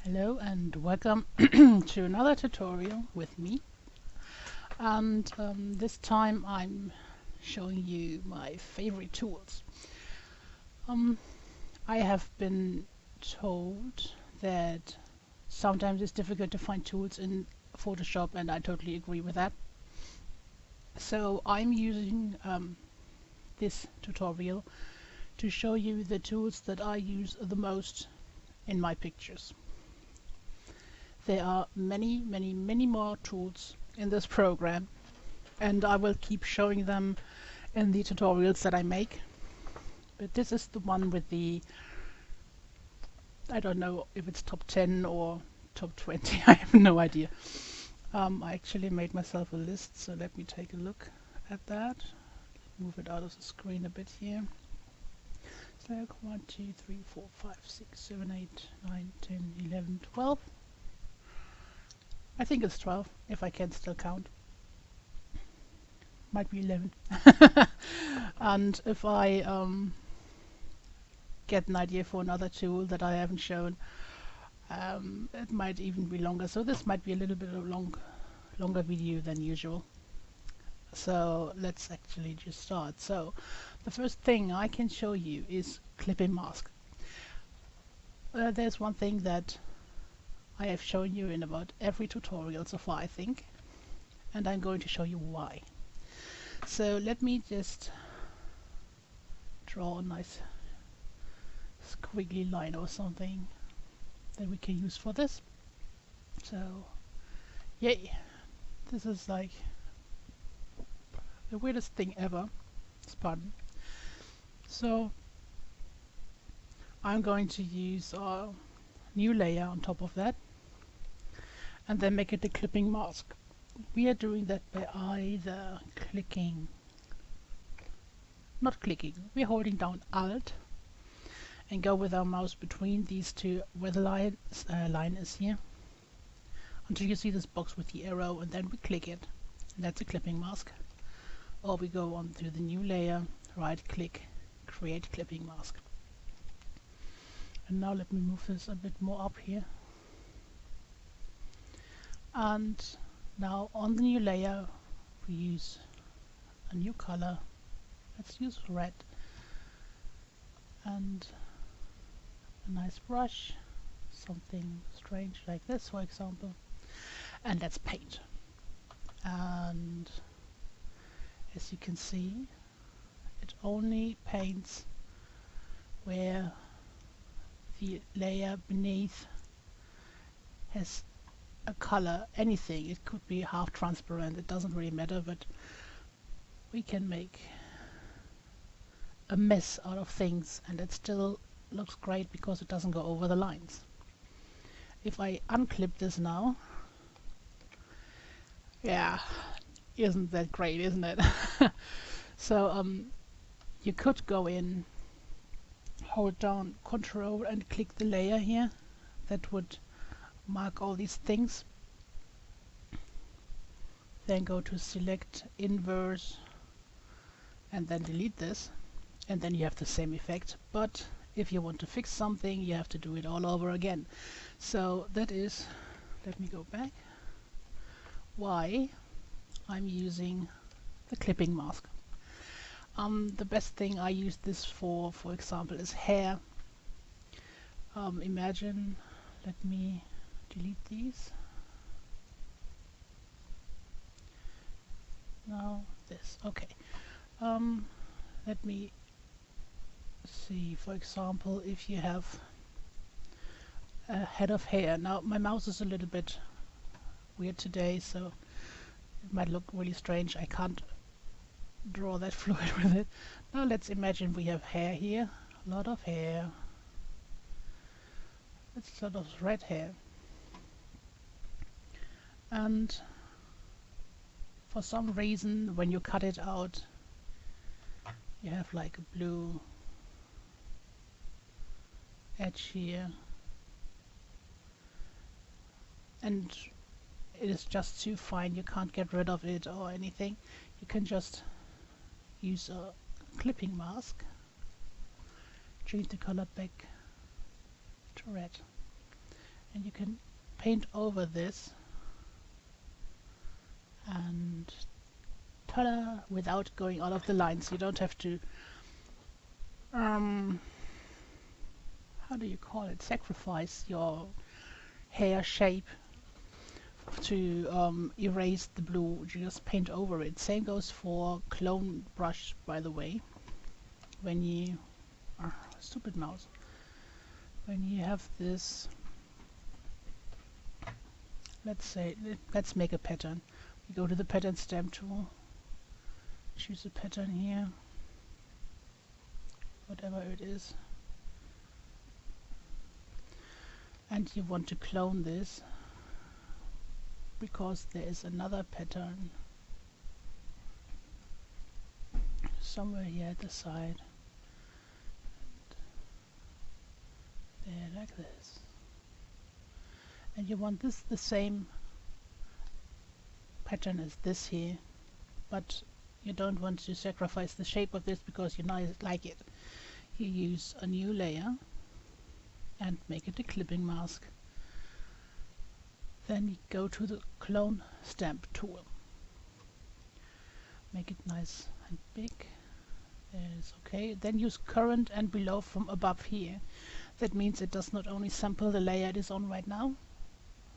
Hello and welcome to another tutorial with me, and this time I'm showing you my favorite tools. I have been told that sometimes it's difficult to find tools in Photoshop, and I totally agree with that. So I'm using this tutorial to show you the tools that I use the most in my pictures. There are many more tools in this program, and I will keep showing them in the tutorials that I make. But this is the one with the, I don't know if it's top 10 or top 20, I have no idea. I actually made myself a list, so let me take a look at that. Move it out of the screen a bit here. So 1, 2, 3, 4, 5, 6, 7, 8, 9, 10, 11, 12. I think it's 12, if I can still count. Might be 11. And if I get an idea for another tool that I haven't shown, it might even be longer. So this might be a little bit of longer video than usual. So let's actually just start. So the first thing I can show you is clipping mask. There's one thing that I have shown you in about every tutorial so far, I think, and I'm going to show you why. So let me just draw a nice squiggly line or something that we can use for this. So yay, this is like the weirdest thing ever. Pardon. So I'm going to use a new layer on top of that and then make it a clipping mask. We are doing that by either clicking, not clicking, we're holding down Alt and go with our mouse between these two where the line is here until you see this box with the arrow, and then we click it, and that's a clipping mask. Or we go on to the new layer, right click, create clipping mask. And now let me move this a bit more up here. And now on the new layer we use a new color. Let's use red and a nice brush, something strange like this for example, and let's paint. And as you can see, it only paints where the layer beneath has a color, anything. It could be half transparent, it doesn't really matter, but we can make a mess out of things and it still looks great because it doesn't go over the lines. If I unclip this now, yeah, isn't that great, isn't it? So you could go in, hold down Control and click the layer here. That would mark all these things. Then go to select, inverse, and then delete this, and then you have the same effect. But if you want to fix something, you have to do it all over again. So that is, let me go back, why I'm using the clipping mask. The best thing I use this for example, is hair. Imagine, let me delete these. Now this, okay. Let me see, for example, if you have a head of hair. Now my mouse is a little bit weird today, so it might look really strange. I can't draw that fluid with it. Now let's imagine we have hair here, a lot of hair. It's sort of red hair, and for some reason when you cut it out you have like a blue edge here, and it is just too fine, you can't get rid of it or anything. You can just use a clipping mask, change the color back to red, and you can paint over this and ta-da, without going out of the lines. You don't have to how do you call it, sacrifice your hair shape to erase the blue. You just paint over it. Same goes for clone brush, by the way. When you stupid mouse, when you have this, let's make a pattern. We go to the pattern stamp tool, choose a pattern here, whatever it is, and you want to clone this because there is another pattern somewhere here at the side, there, like this, and you want this the same pattern as this here, but you don't want to sacrifice the shape of this because you like it. You use a new layer and make it a clipping mask. Then you go to the clone stamp tool, make it nice and big. There's okay. Then use current and below from above here. That means it does not only sample the layer it is on right now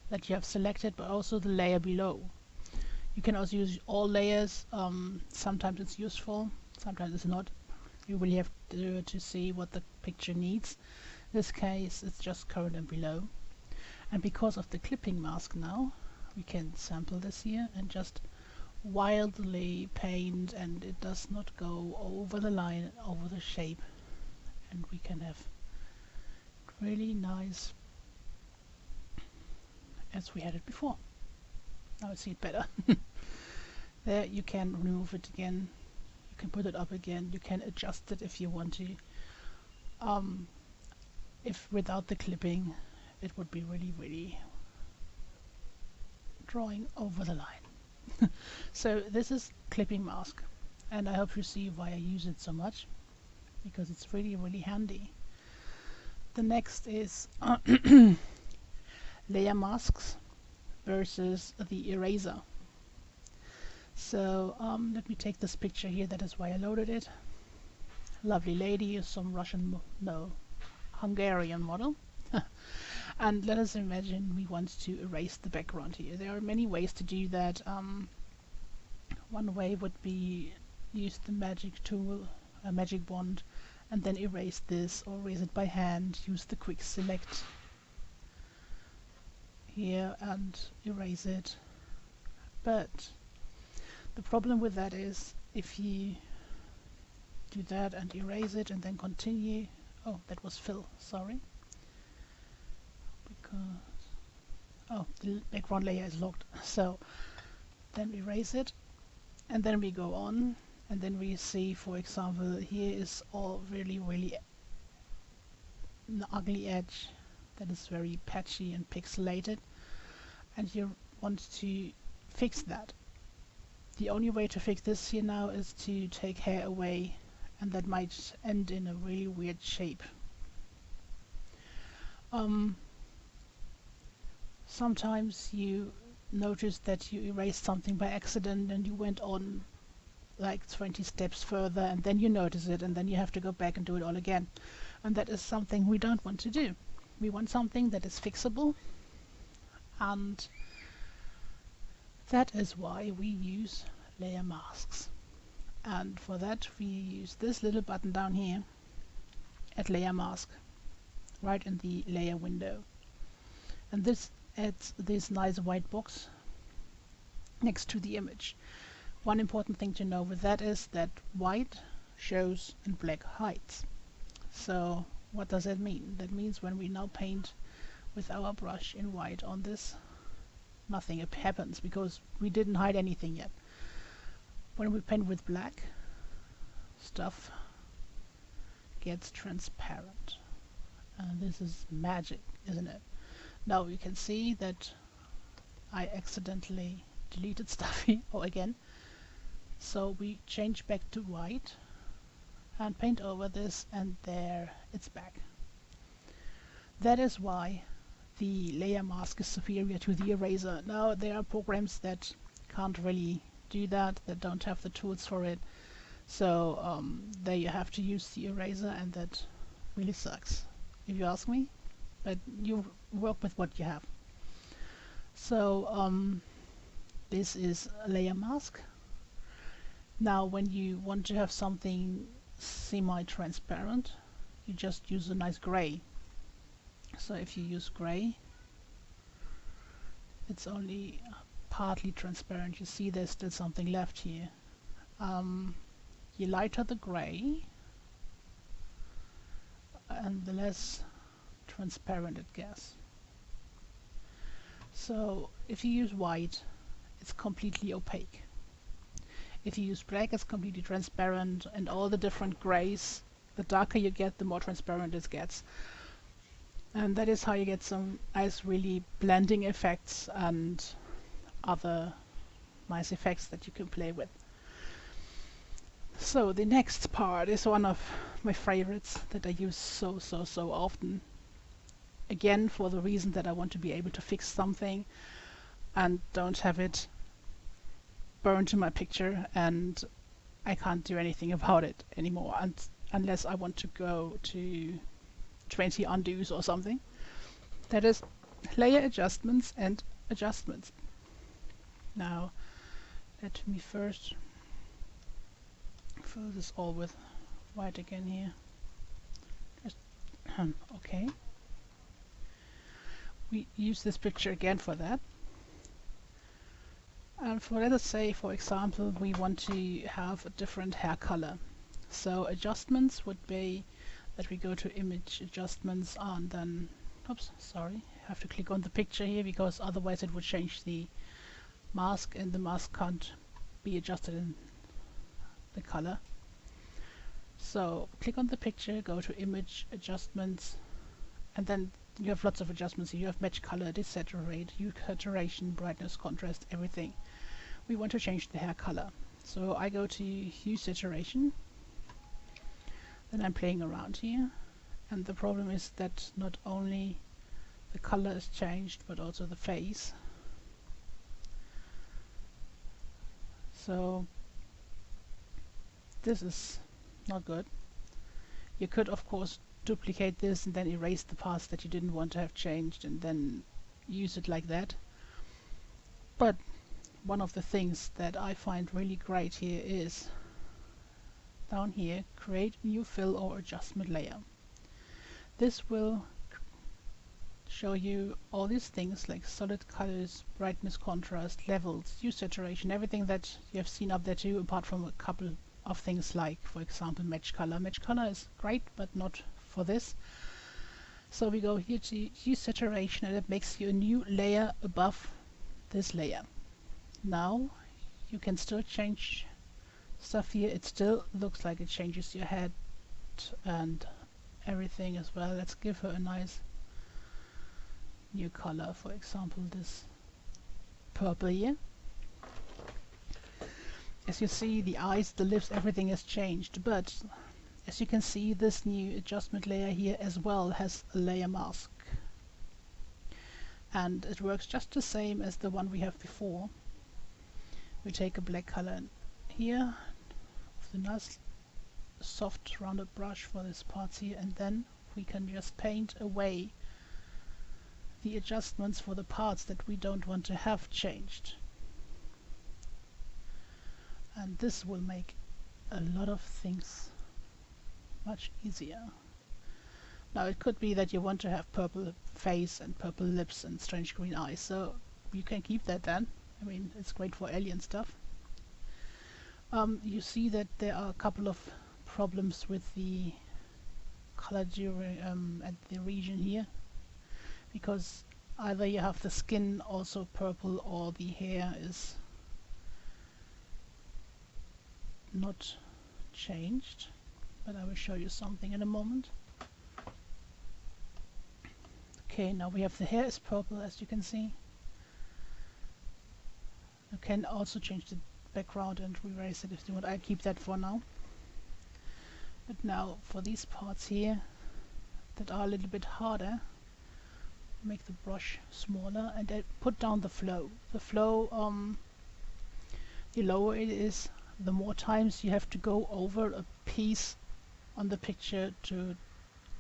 that you have selected, but also the layer below. You can also use all layers. Sometimes it's useful, sometimes it's not. You really have to see what the picture needs. In this case it's just current and below. And because of the clipping mask now, we can sample this here and just wildly paint, and it does not go over the line, over the shape, and we can have really nice as we had it before. Now I see it better. There you can remove it again, you can put it up again, you can adjust it if you want to. If without the clipping it would be really drawing over the line. So this is clipping mask, and I hope you see why I use it so much, because it's really handy. The next is layer masks versus the eraser. So let me take this picture here, that is why I loaded it. Lovely lady, some Russian, no, Hungarian model. And let us imagine we want to erase the background here. There are many ways to do that. One way would be use the magic tool, a magic wand, and then erase this, or erase it by hand. Use the quick select here and erase it. But the problem with that is if you do that and erase it and then continue, oh, that was fill, sorry, because oh, the background layer is locked. So then we erase it, and then we go on, and then we see, for example, here is all really an ugly edge that is very patchy and pixelated, and you want to fix that. The only way to fix this here now is to take hair away, and that might end in a really weird shape. Sometimes you notice that you erased something by accident and you went on like 20 steps further, and then you notice it, and then you have to go back and do it all again. And that is something we don't want to do. We want something that is fixable, and that is why we use layer masks. And for that we use this little button down here at layer mask, right in the layer window, and this adds this nice white box next to the image. One important thing to know with that is that white shows and black hides. So what does that mean? That means when we now paint with our brush in white on this, nothing happens because we didn't hide anything yet. When we paint with black, stuff gets transparent, and this is magic, isn't it? Now you can see that I accidentally deleted stuff here, or again, so we change back to white and paint over this, and there it's back. That is why the layer mask is superior to the eraser. Now there are programs that can't really do that, that don't have the tools for it, so there you have to use the eraser, and that really sucks if you ask me, but you work with what you have. So this is a layer mask. Now when you want to have something semi-transparent, you just use a nice gray. So if you use gray, it's only partly transparent. You see there's still something left here. You lighter the gray, and the less transparent it gets. So if you use white, it's completely opaque. If you use black, it's completely transparent, and all the different grays, the darker you get, the more transparent it gets. And that is how you get some nice, really blending effects and other nice effects that you can play with. So the next part is one of my favorites that I use so often. Again, for the reason that I want to be able to fix something and don't have it burned to my picture and I can't do anything about it anymore, and unless I want to go to 20 undos or something. That is layer adjustments and adjustments. Now let me first fill this all with white again here. Just okay. We use this picture again for that. And for, let us say, for example, we want to have a different hair color. So adjustments would be that we go to image adjustments and then, oops, sorry, I have to click on the picture here because otherwise it would change the mask, and the mask can't be adjusted in the color. So click on the picture, go to image adjustments, and then you have lots of adjustments here. You have match color, desaturate, hue, saturation, brightness, contrast, everything. We want to change the hair color. So I go to hue, saturation, then I'm playing around here, and the problem is that not only the color is changed but also the phase. So this is not good. You could of course duplicate this and then erase the parts that you didn't want to have changed and then use it like that. But one of the things that I find really great here is down here, create new fill or adjustment layer. This will show you all these things like solid colors, brightness, contrast, levels, hue, saturation, everything that you have seen up there too, apart from a couple of things like, for example, match color. Match color is great, but not for this. So we go here to hue, saturation, and it makes you a new layer above this layer. Now you can still change stuff here. It still looks like it changes your head and everything as well. Let's give her a nice new color, for example this purple here. As you see, the eyes, the lips, everything has changed, but as you can see, this new adjustment layer here as well has a layer mask, and it works just the same as the one we have before. We take a black color here with the nice soft rounded brush for this parts here, and then we can just paint away the adjustments for the parts that we don't want to have changed. And this will make a lot of things much easier. Now it could be that you want to have purple face and purple lips and strange green eyes, so you can keep that then. I mean, it's great for alien stuff. You see that there are a couple of problems with the color during at the region here, because either you have the skin also purple or the hair is not changed, but I will show you something in a moment. Okay, now we have the hair is purple, as you can see. You can also change the background and erase it if you want. I'll keep that for now. But now for these parts here that are a little bit harder, make the brush smaller, and I put down the flow. The flow, the lower it is, the more times you have to go over a piece on the picture to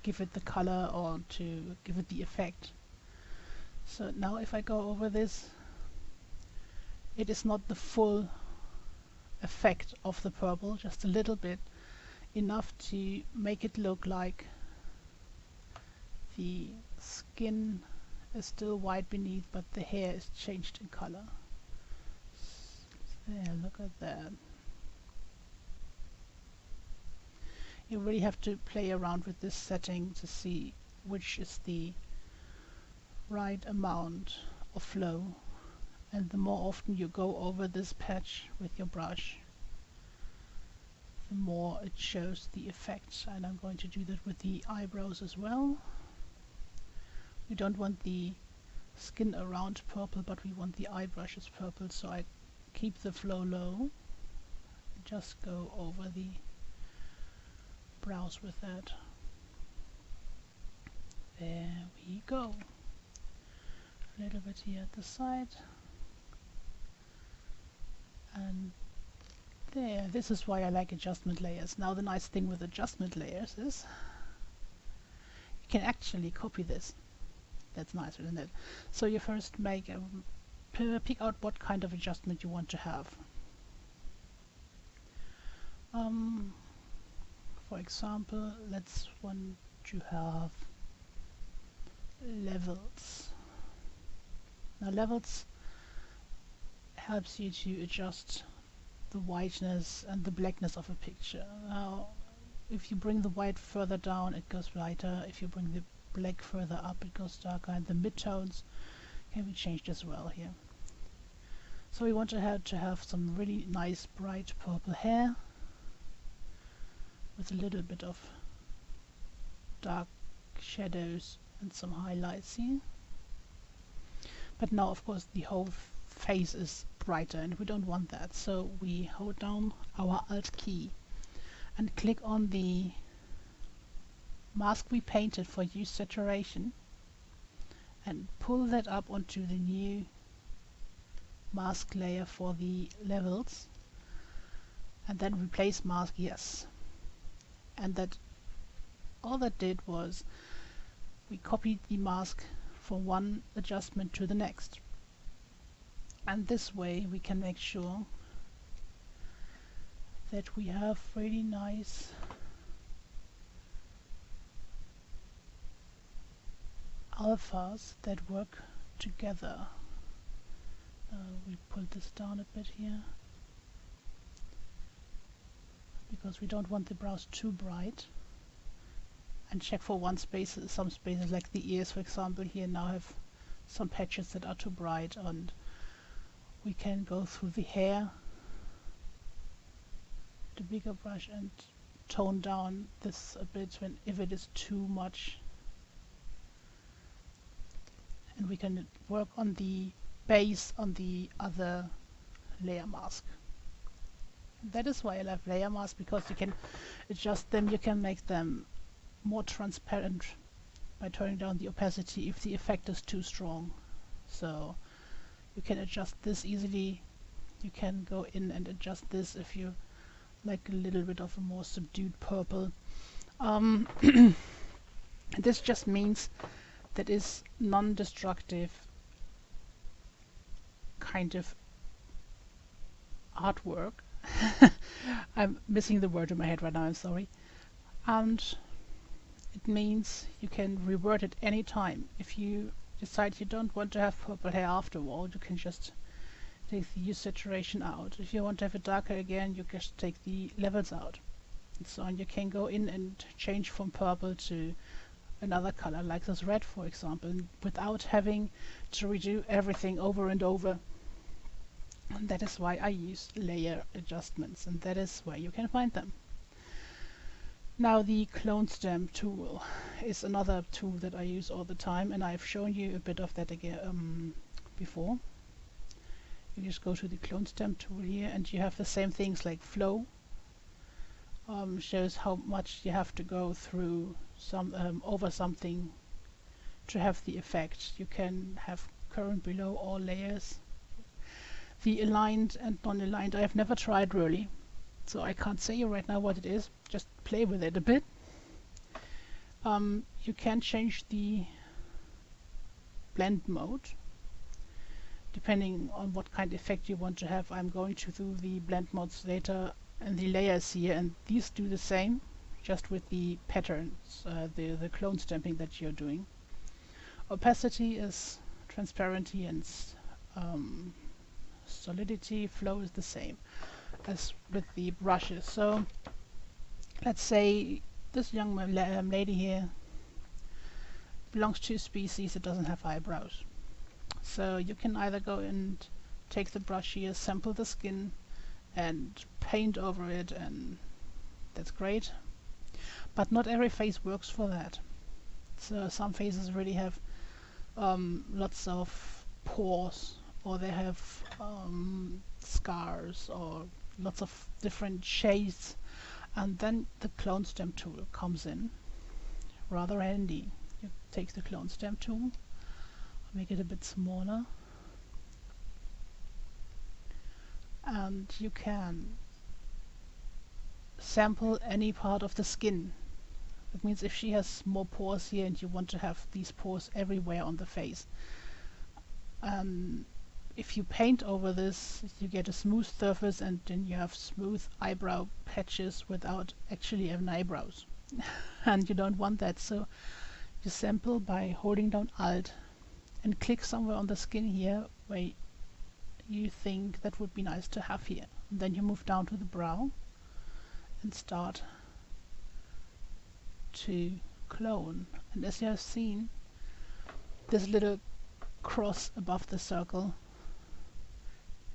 give it the color or to give it the effect. So now if I go over this, it is not the full effect of the purple, just a little bit, enough to make it look like the skin is still white beneath, but the hair is changed in color. There, look at that. You really have to play around with this setting to see which is the right amount of flow, and the more often you go over this patch with your brush, the more it shows the effects. And I'm going to do that with the eyebrows as well. We don't want the skin around purple, but we want the eye brushes purple, so I keep the flow low, just go over the brows with that. There we go. A little bit here at the side, and there. This is why I like adjustment layers. Now the nice thing with adjustment layers is you can actually copy this. That's nice, isn't it? So you first make pick out what kind of adjustment you want to have. For example, let's want to have levels. Now levels helps you to adjust the whiteness and the blackness of a picture. Now if you bring the white further down, it goes lighter. If you bring the black further up, it goes darker, and the midtones can be changed as well here. So we want to have some really nice bright purple hair with a little bit of dark shadows and some highlights here. But now of course the whole face is brighter, and we don't want that, so we hold down our Alt key and click on the mask we painted for use saturation and pull that up onto the new mask layer for the levels, and then replace mask yes. And that all that did was we copied the mask from one adjustment to the next, and this way we can make sure that we have really nice alphas that work together. We pull this down a bit here because we don't want the brows too bright, and check for some spaces like the ears, for example, here now have some patches that are too bright, and we can go through the hair, the bigger brush, and tone down this a bit if it is too much, and we can work on the base on the other layer mask. That is why I love layer masks, because you can adjust them, you can make them more transparent by turning down the opacity if the effect is too strong. So you can adjust this easily. You can go in and adjust this if you like a little bit of a more subdued purple. This just means that is non-destructive kind of artwork. I'm missing the word in my head right now, I'm sorry. And it means you can revert it any time. If you decide you don't want to have purple hair after all, you can just take the hue saturation out. If you want to have it darker again, you just take the levels out. And so on. You can go in and change from purple to another color, like this red, for example, without having to redo everything over and over. And that is why I use layer adjustments, and that is where you can find them. Now the clone stamp tool is another tool that I use all the time, and I've shown you a bit of that again before. You just go to the clone stamp tool here, and you have the same things like flow. Shows how much you have to go through over something to have the effect. You can have current below all layers. The aligned and non-aligned I have never tried really, so I can't say right now what it is. Just play with it a bit. You can change the blend mode depending on what kind of effect you want to have. I'm going to do the blend modes later and the layers here, and these do the same, just with the patterns, the clone stamping that you're doing. Opacity is transparency, and solidity, flow is the same as with the brushes. So let's say this young lady here belongs to a species that doesn't have eyebrows. So you can either go and take the brush here, sample the skin and paint over it, and that's great. But not every face works for that. So some faces really have lots of pores, or they have scars, or lots of different shades, and then the clone stamp tool comes in rather handy. You take the clone stamp tool, make it a bit smaller, and you can sample any part of the skin. That means if she has more pores here and you want to have these pores everywhere on the face, if you paint over this, you get a smooth surface, and then you have smooth eyebrow patches without actually having eyebrows. And you don't want that, so you sample by holding down Alt and click somewhere on the skin here where you think that would be nice to have here. And then you move down to the brow and start to clone. And as you have seen, this little cross above the circle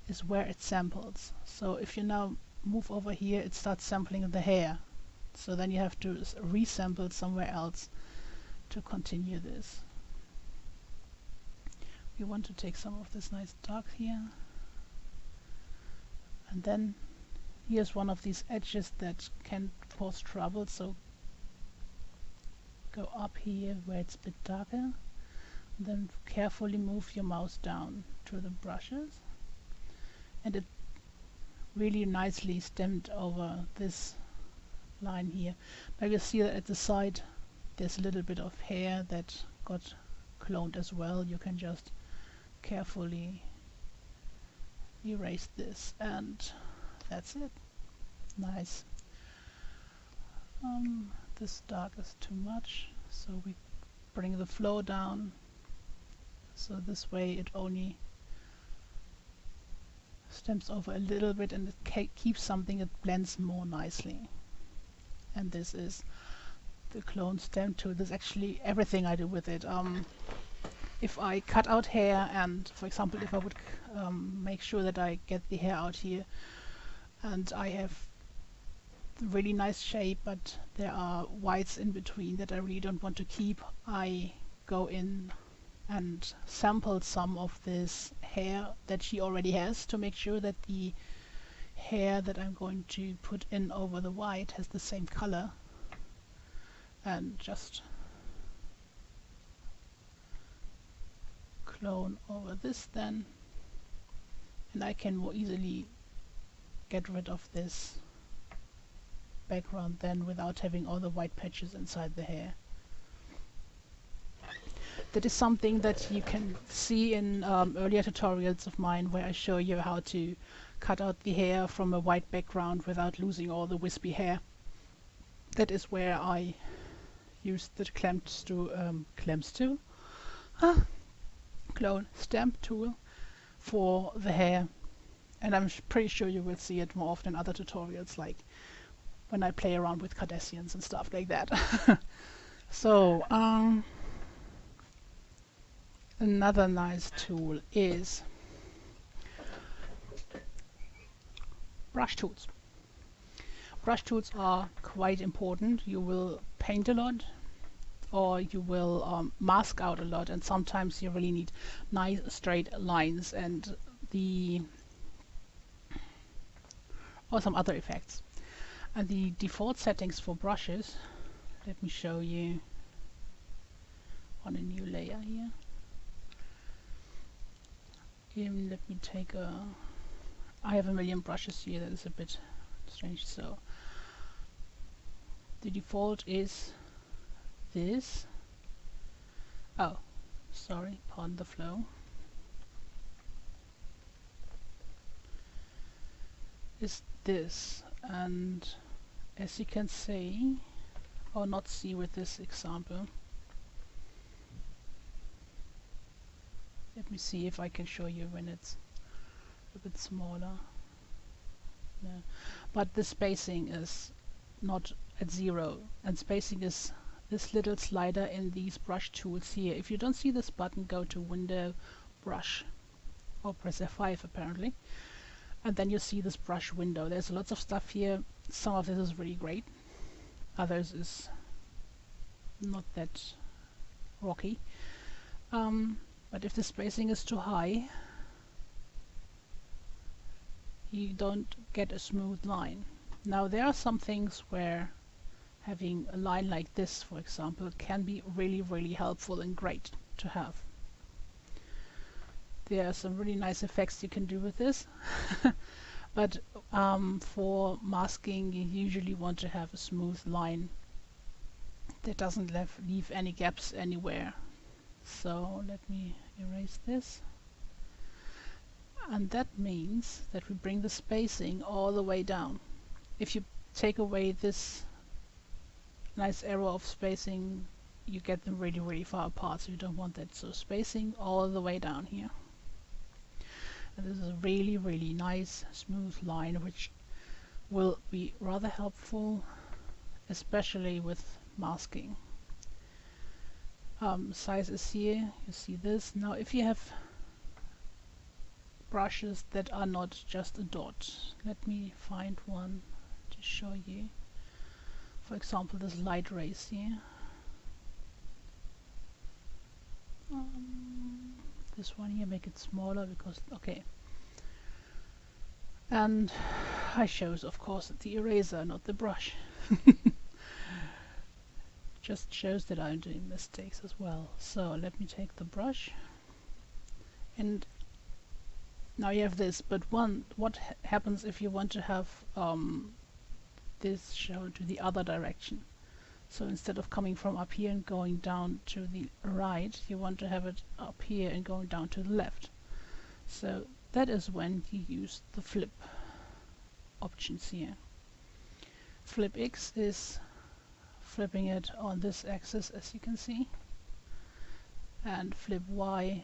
is where it samples. So if you now move over here, it starts sampling the hair. So then you have to resample somewhere else to continue this. We want to take some of this nice dark here, and then here's one of these edges that can cause trouble, so go up here where it's a bit darker, and then carefully move your mouse down to the brushes, and it really nicely stamped over this line here. Now you see that at the side there's a little bit of hair that got cloned as well. You can just carefully erase this, and that's it. Nice. This dark is too much, so we bring the flow down, so this way it only stamps over a little bit, and it keeps something that blends more nicely. And this is the clone stamp tool. This is actually everything I do with it. If I cut out hair, and for example if I would make sure that I get the hair out here, and I have really nice shape but there are whites in between that I really don't want to keep, I go in and sample some of this hair that she already has to make sure that the hair that I'm going to put in over the white has the same color, and just clone over this then, and I can more easily get rid of this background then without having all the white patches inside the hair. That is something that you can see in earlier tutorials of mine where I show you how to cut out the hair from a white background without losing all the wispy hair. That is where I used the clone stamp tool for the hair, and I'm pretty sure you will see it more often in other tutorials, like when I play around with Cardassians and stuff like that. So another nice tool is brush tools. Brush tools are quite important. You will paint a lot, or you will mask out a lot, and sometimes you really need nice straight lines and or some other effects. And the default settings for brushes, let me show you on a new layer here. Let me take a... I have a million brushes here, that is a bit strange, so the default is this. Oh, sorry, pardon the flow. Is this, and as you can see, or not see with this example, let me see if I can show you when it's a bit smaller. No. But the spacing is not at 0, and spacing is this little slider in these brush tools here. If you don't see this button, go to Window, Brush, or press F5 apparently, and then you see this brush window. There's lots of stuff here. Some of this is really great, others is not that rocky. But if the spacing is too high, you don't get a smooth line. Now there are some things where having a line like this, for example, can be really helpful and great to have. There are some really nice effects you can do with this. But for masking, you usually want to have a smooth line that doesn't leave any gaps anywhere. So let me erase this. And that means that we bring the spacing all the way down. If you take away this nice arrow of spacing, you get them really far apart, so you don't want that. So spacing all the way down here. And this is a really nice smooth line, which will be rather helpful, especially with masking. Size is here, you see this. Now if you have brushes that are not just a dot, let me find one to show you. For example, this light rays here. This one here, make it smaller because, okay. And I chose, of course, the eraser, not the brush. Just shows that I'm doing mistakes as well. So let me take the brush, and now you have this. But what happens if you want to have this shown to the other direction? So instead of coming from up here and going down to the right, you want to have it up here and going down to the left. So that is when you use the flip options here. Flip X is flipping it on this axis, as you can see, and flip Y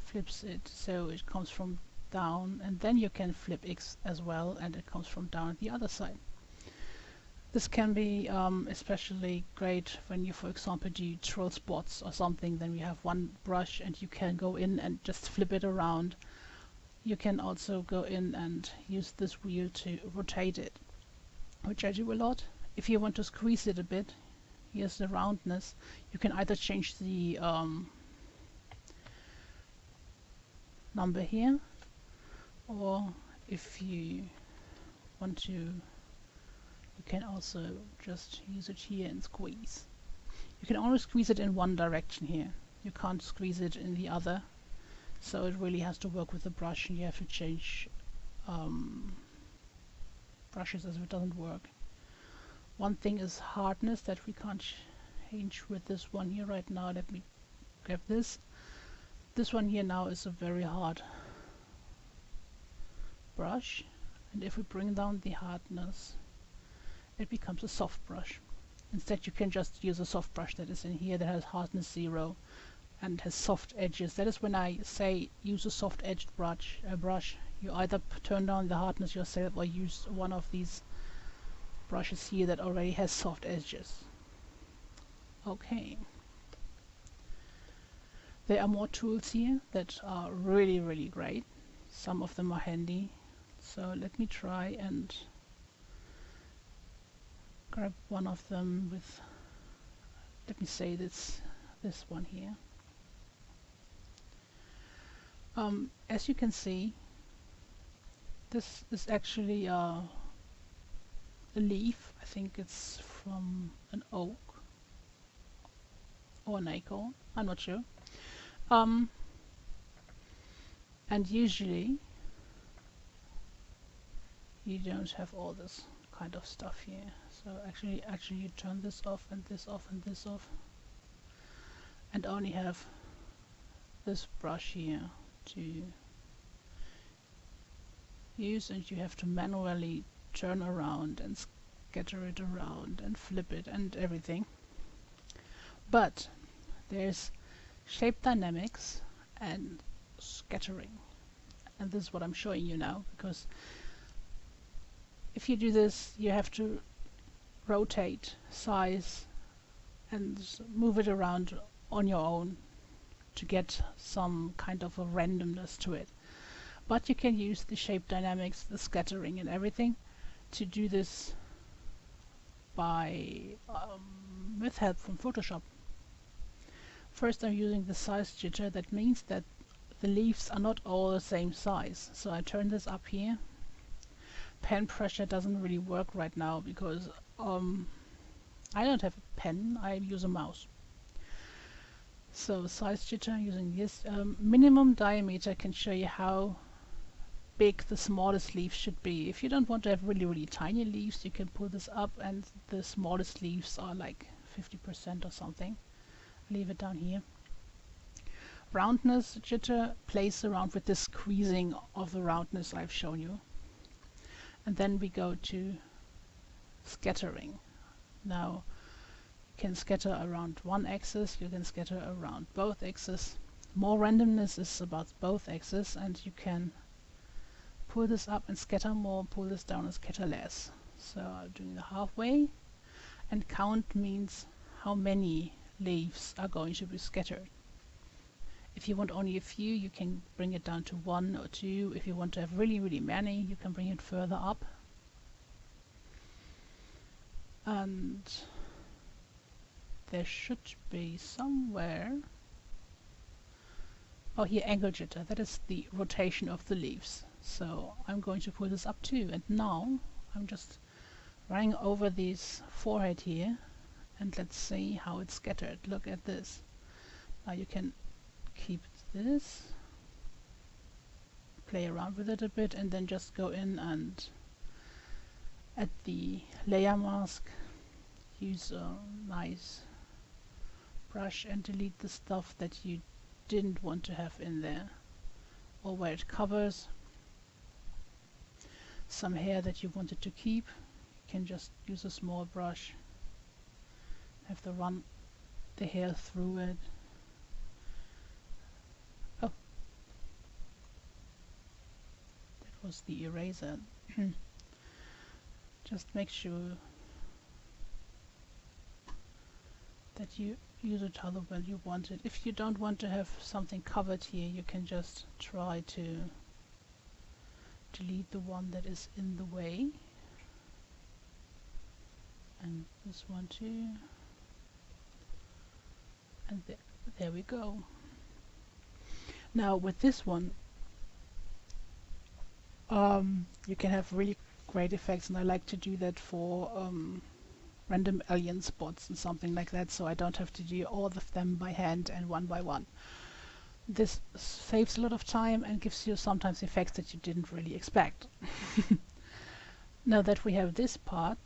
flips it so it comes from down, and then you can flip X as well and it comes from down the other side. This can be especially great when you, for example, do troll spots or something. Then we have one brush and you can go in and just flip it around. You can also go in and use this wheel to rotate it, which I do a lot. If you want to squeeze it a bit, here's the roundness. You can either change the number here, or if you want to, you can also just use it here and squeeze. You can only squeeze it in one direction here. You can't squeeze it in the other. So it really has to work with the brush, and you have to change brushes as it doesn't work. One thing is hardness that we can't change with this one here right now. Let me grab this. This one here now is a very hard brush, and if we bring down the hardness, it becomes a soft brush. Instead you can just use a soft brush that is in here that has hardness 0 and has soft edges. That is when I say use a soft edged brush. You either turn down the hardness yourself or use one of these brushes here that already has soft edges. Okay. There are more tools here that are really great. Some of them are handy. So let me try and grab one of them with, let me say this one here. As you can see, this is actually a leaf. I think it's from an oak or an acorn. I'm not sure. Um, and usually you don't have all this kind of stuff here. So actually you turn this off and this off and this off, and only have this brush here to use, and you have to manually turn around and scatter it around and flip it and everything. But there's shape dynamics and scattering, and this is what I'm showing you now, because if you do this you have to rotate, size and move it around on your own to get some kind of a randomness to it. But you can use the shape dynamics, the scattering and everything to do this by with help from Photoshop. First I'm using the size jitter. That means that the leaves are not all the same size. So I turn this up here. Pen pressure doesn't really work right now because I don't have a pen, I use a mouse. So size jitter using this. Minimum diameter can show you how big the smallest leaf should be. If you don't want to have really tiny leaves, you can pull this up and the smallest leaves are like 50% or something. Leave it down here. Roundness jitter plays around with the squeezing of the roundness I've shown you. And then we go to scattering. Now you can scatter around one axis, you can scatter around both axes. More randomness is about both axes, and you can pull this up and scatter more, pull this down and scatter less. So I'm doing the halfway, and count means how many leaves are going to be scattered. If you want only a few, you can bring it down to 1 or 2. If you want to have really many, you can bring it further up. And there should be somewhere, oh here, angle jitter, that is the rotation of the leaves. So I'm going to pull this up too, and now I'm just running over this forehead here, and let's see how it's scattered. Look at this. Now you can keep this, play around with it a bit, and then just go in and at the layer mask, use a nice brush and delete the stuff that you didn't want to have in there, or where it covers some hair that you wanted to keep. You can just use a small brush, have to run the hair through it. Oh, that was the eraser. Just make sure that you use it how well you want it. If you don't want to have something covered here, you can just try to delete the one that is in the way, and this one too, and there we go. Now with this one you can have really great effects, and I like to do that for random alien spots and something like that, so I don't have to do all of them by hand and one by one. This saves a lot of time and gives you sometimes effects that you didn't really expect. Now that we have this part,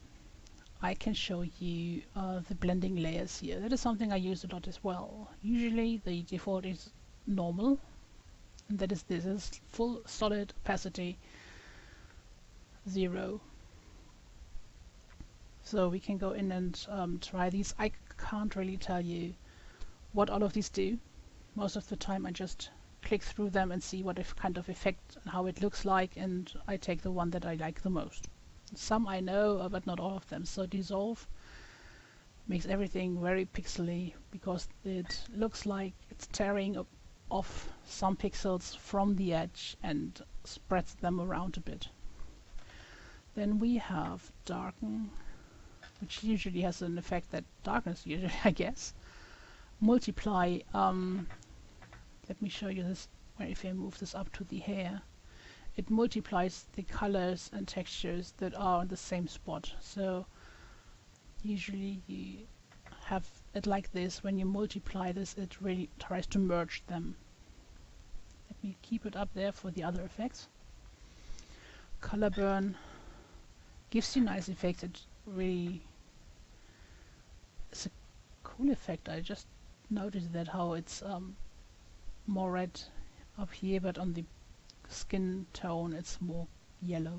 I can show you the blending layers here. That is something I use a lot as well. Usually the default is normal, and that is this is full solid opacity 0. So we can go in and try these. I can't really tell you what all of these do. Most of the time I just click through them and see what kind of effect and how it looks like, and I take the one that I like the most. Some I know, but not all of them. So dissolve makes everything very pixely, because it looks like it's tearing off some pixels from the edge and spreads them around a bit. Then we have darken, which usually has an effect that darkness usually, I guess. Multiply, let me show you this, where if I move this up to the hair, it multiplies the colors and textures that are on the same spot. So usually you have it like this. When you multiply this, it really tries to merge them. Let me keep it up there for the other effects. Color burn gives you nice effects. It really is a cool effect. I just noticed that how it's more red up here, but on the skin tone it's more yellow.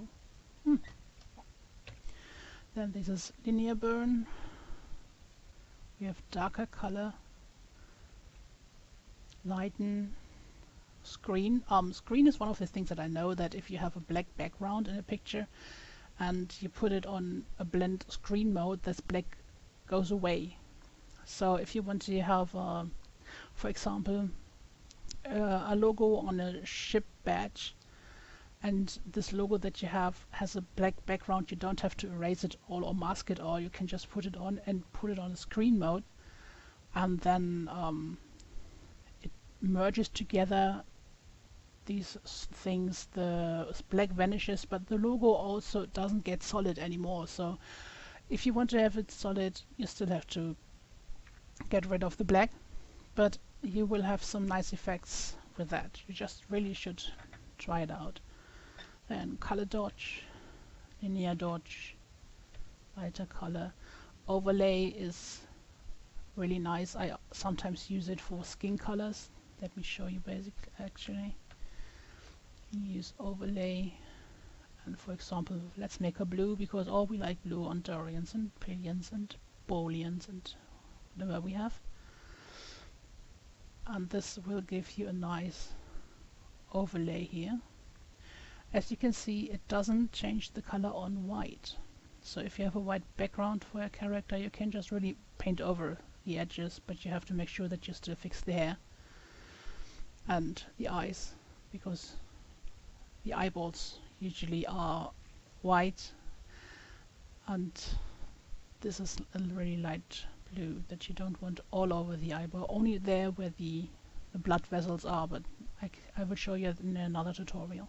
Then this is linear burn. We have darker color, lighten, screen. Screen is one of the things that I know that if you have a black background in a picture and you put it on a blend screen mode, this black goes away. So if you want to have, for example, a logo on a ship badge, and this logo that you have has a black background, you don't have to erase it all or mask it all. You can just put it on and put it on a screen mode, and then it merges together these things. The black vanishes, but the logo also doesn't get solid anymore. So if you want to have it solid, you still have to get rid of the black, but you will have some nice effects with that. You just really should try it out. Then color dodge, linear dodge, lighter color. Overlay is really nice. I sometimes use it for skin colors. Let me show you actually. You use overlay, and for example, let's make a blue, because all we like blue on Dorians and Pillions and Booleans and whatever we have. And this will give you a nice overlay here. As you can see, it doesn't change the color on white. So if you have a white background for a character, you can just really paint over the edges, but you have to make sure that you still fix the hair and the eyes, because the eyeballs usually are white, and this is a really light blue that you don't want all over the eyeball, only there where the blood vessels are, but I will show you in another tutorial.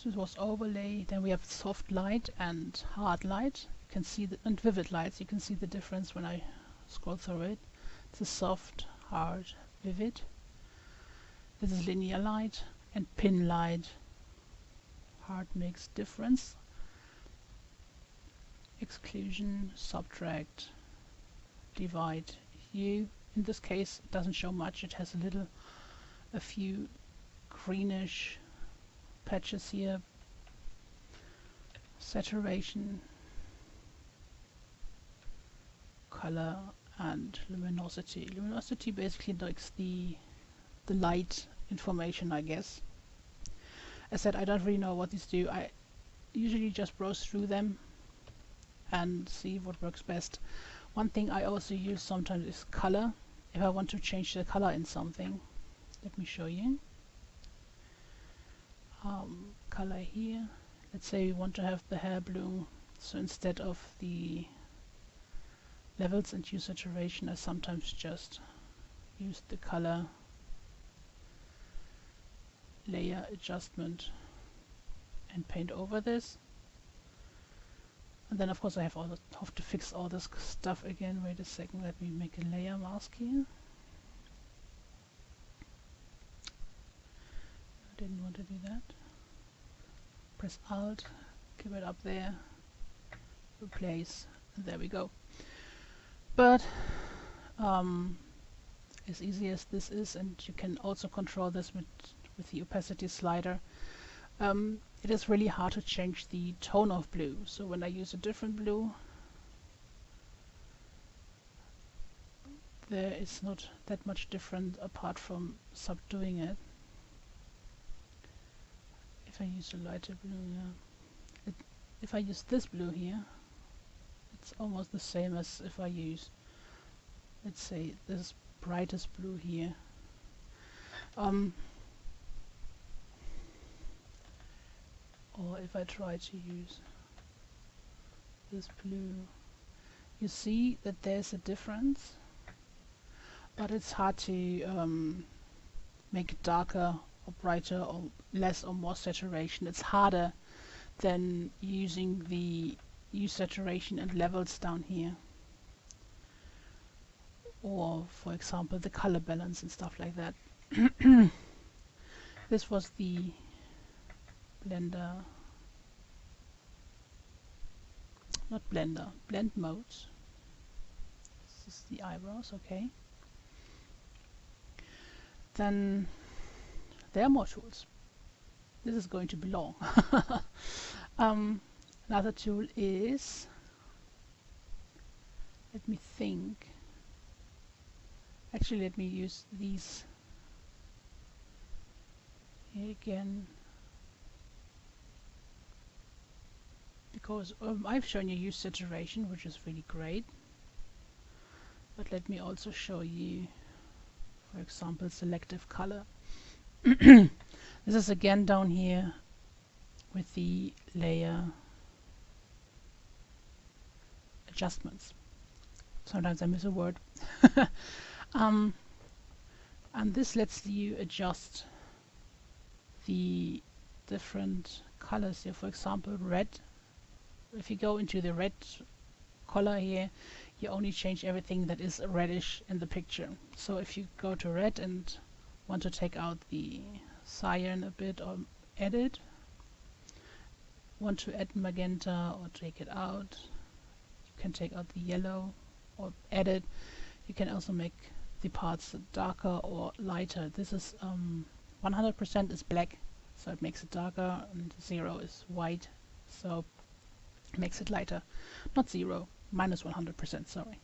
This was overlay. Then we have soft light and hard light. You can see and vivid lights. You can see the difference when I scroll through it. It's a soft, hard, vivid. This is linear light and pin light. Hard makes difference. Exclusion, subtract, divide, hue. In this case, it doesn't show much. It has a few greenish patches here. Saturation, color, and luminosity. Luminosity basically likes the light information, I guess. As I said, I don't really know what these do. I usually just browse through them and see what works best. One thing I also use sometimes is color. If I want to change the color in something, let me show you. Color here. Let's say we want to have the hair blue, so instead of the levels and hue saturation, I sometimes just use the color layer adjustment and paint over this. And then of course I have to fix all this stuff again. Wait a second, let me make a layer mask here. I didn't want to do that. Press Alt, keep it up there, replace, and there we go. But as easy as this is, and you can also control this with the opacity slider, it is really hard to change the tone of blue. So when I use a different blue, there is not that much different apart from subduing it. If I use a lighter blue, if I use this blue here, it's almost the same as if I use, let's say, this brightest blue here. Or if I try to use this blue, you see that there's a difference, but it's hard to make it darker or brighter or less or more saturation. It's harder than using the use saturation and levels down here, or for example the color balance and stuff like that. This was the blender, not blender, blend modes. This is the eyebrows, okay. Then there are more tools. This is going to be long. Another tool is, let me think. Actually, let me use these here again, because I've shown you use saturation, which is really great. But let me also show you, for example, selective color. This is again down here with the layer adjustments. Sometimes I miss a word. And this lets you adjust the different colors here. For example, red. If you go into the red color here, you only change everything that is reddish in the picture. So if you go to red and want to take out the cyan a bit or edit, want to add magenta or take it out, you can take out the yellow or edit. You can also make the parts darker or lighter. This is 100% is black, so it makes it darker, and 0 is white, so it makes it lighter. Not 0, minus 100%, sorry.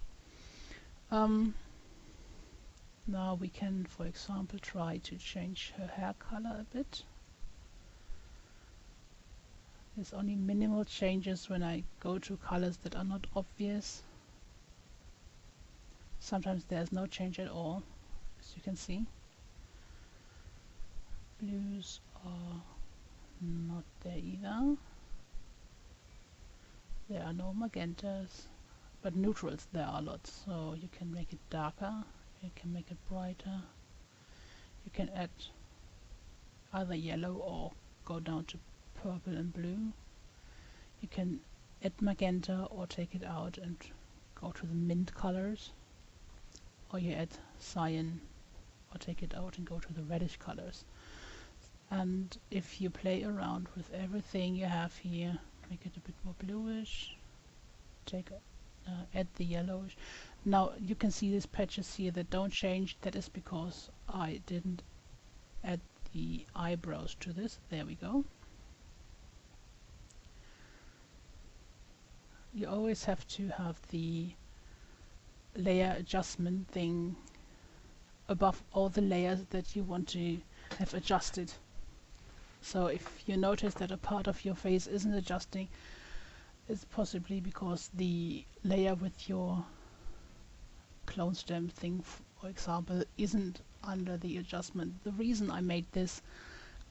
Now we can, for example, try to change her hair color a bit. There's only minimal changes when I go to colors that are not obvious. Sometimes there's no change at all, as you can see. Blues are not there either. There are no magentas, but neutrals there are lots, so you can make it darker, you can make it brighter, you can add either yellow or go down to purple and blue. You can add magenta or take it out and go to the mint colors, or you add cyan or take it out and go to the reddish colors. And if you play around with everything you have here, make it a bit more bluish, add the yellowish. Now you can see these patches here that don't change. That is because I didn't add the eyebrows to this. There we go. You always have to have the layer adjustment thing above all the layers that you want to have adjusted. So if you notice that a part of your face isn't adjusting, it's possibly because the layer with your clone stem thing, for example, isn't under the adjustment. The reason I made this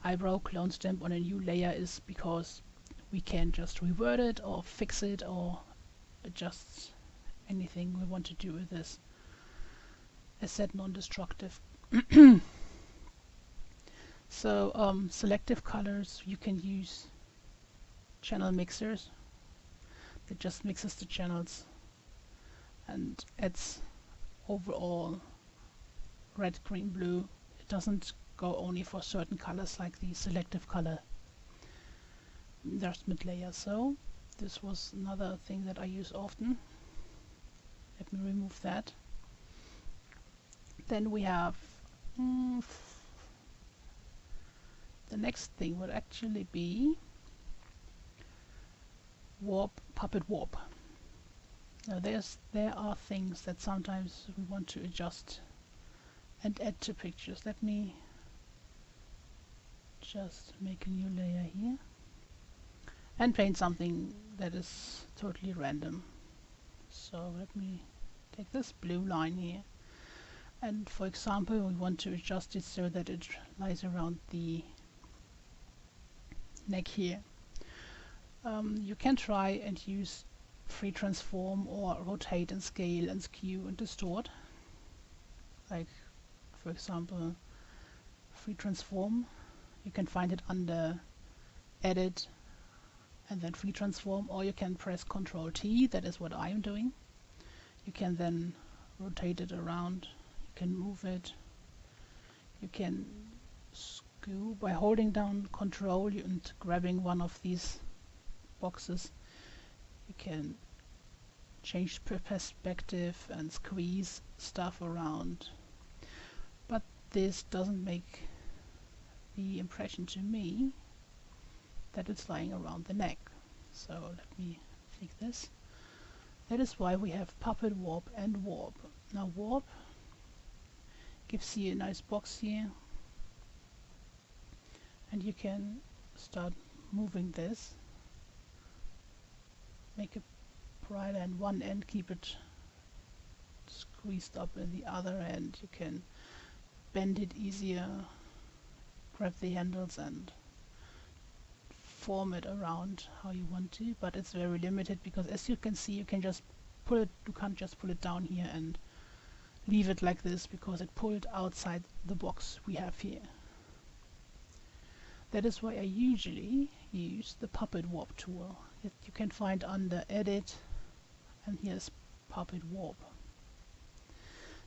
eyebrow clone stamp on a new layer is because we can just revert it or fix it or adjust anything we want to do with this. As said, non-destructive. So selective colors, you can use channel mixers that just mixes the channels and adds overall red, green, blue. It doesn't go only for certain colors like the selective color adjustment layer. So this was another thing that I use often. Let me remove that. Then we have the next thing would actually be puppet warp. Now there are things that sometimes we want to adjust and add to pictures. Let me just make a new layer here and paint something that is totally random. So let me take this blue line here, and for example we want to adjust it so that it lies around the neck here. You can try and use free transform or rotate and scale and skew and distort. Like for example free transform, you can find it under edit and then free transform, or you can press Ctrl T. That is what I'm doing. You can then rotate it around, you can move it, you can skew by holding down Control and grabbing one of these boxes. You can change perspective and squeeze stuff around, but this doesn't make the impression to me that it's lying around the neck. So let me take this. That is why we have puppet, warp and warp. Now warp gives you a nice box here, and you can start moving this, make it brighter in one end, keep it squeezed up in the other end. You can bend it easier, grab the handles and form it around how you want to, but it's very limited because, as you can see, you can't just pull it down here and leave it like this, because it pulled outside the box we have here. That is why I usually use the puppet warp tool. You can find under edit, and here's puppet warp.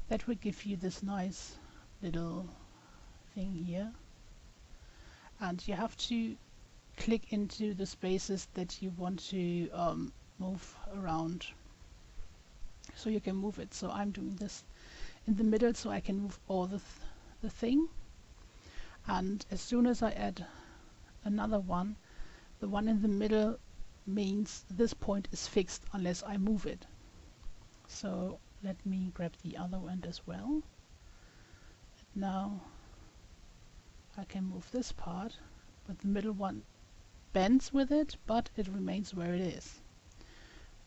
That will give you this nice little thing here, and you have to click into the spaces that you want to move around so you can move it. So I'm doing this in the middle so I can move all the thing, and as soon as I add another one, the one in the middle means this point is fixed unless I move it. So let me grab the other end as well. Now I can move this part, but the middle one bends with it, but it remains where it is.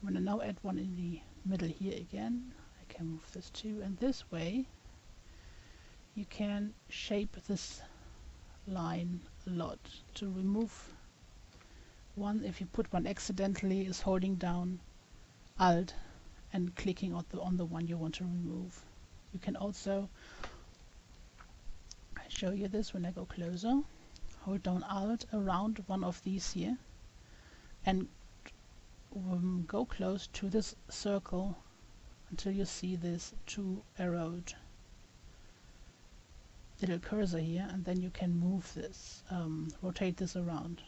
I'm going to now add one in the middle here again. I can move this too, and this way you can shape this line a lot. To remove one, if you put one accidentally, is holding down Alt and clicking on the one you want to remove. You can also show you this when I go closer. Hold down Alt around one of these here and go close to this circle until you see this two arrowed little cursor here, and then you can move this, rotate this around,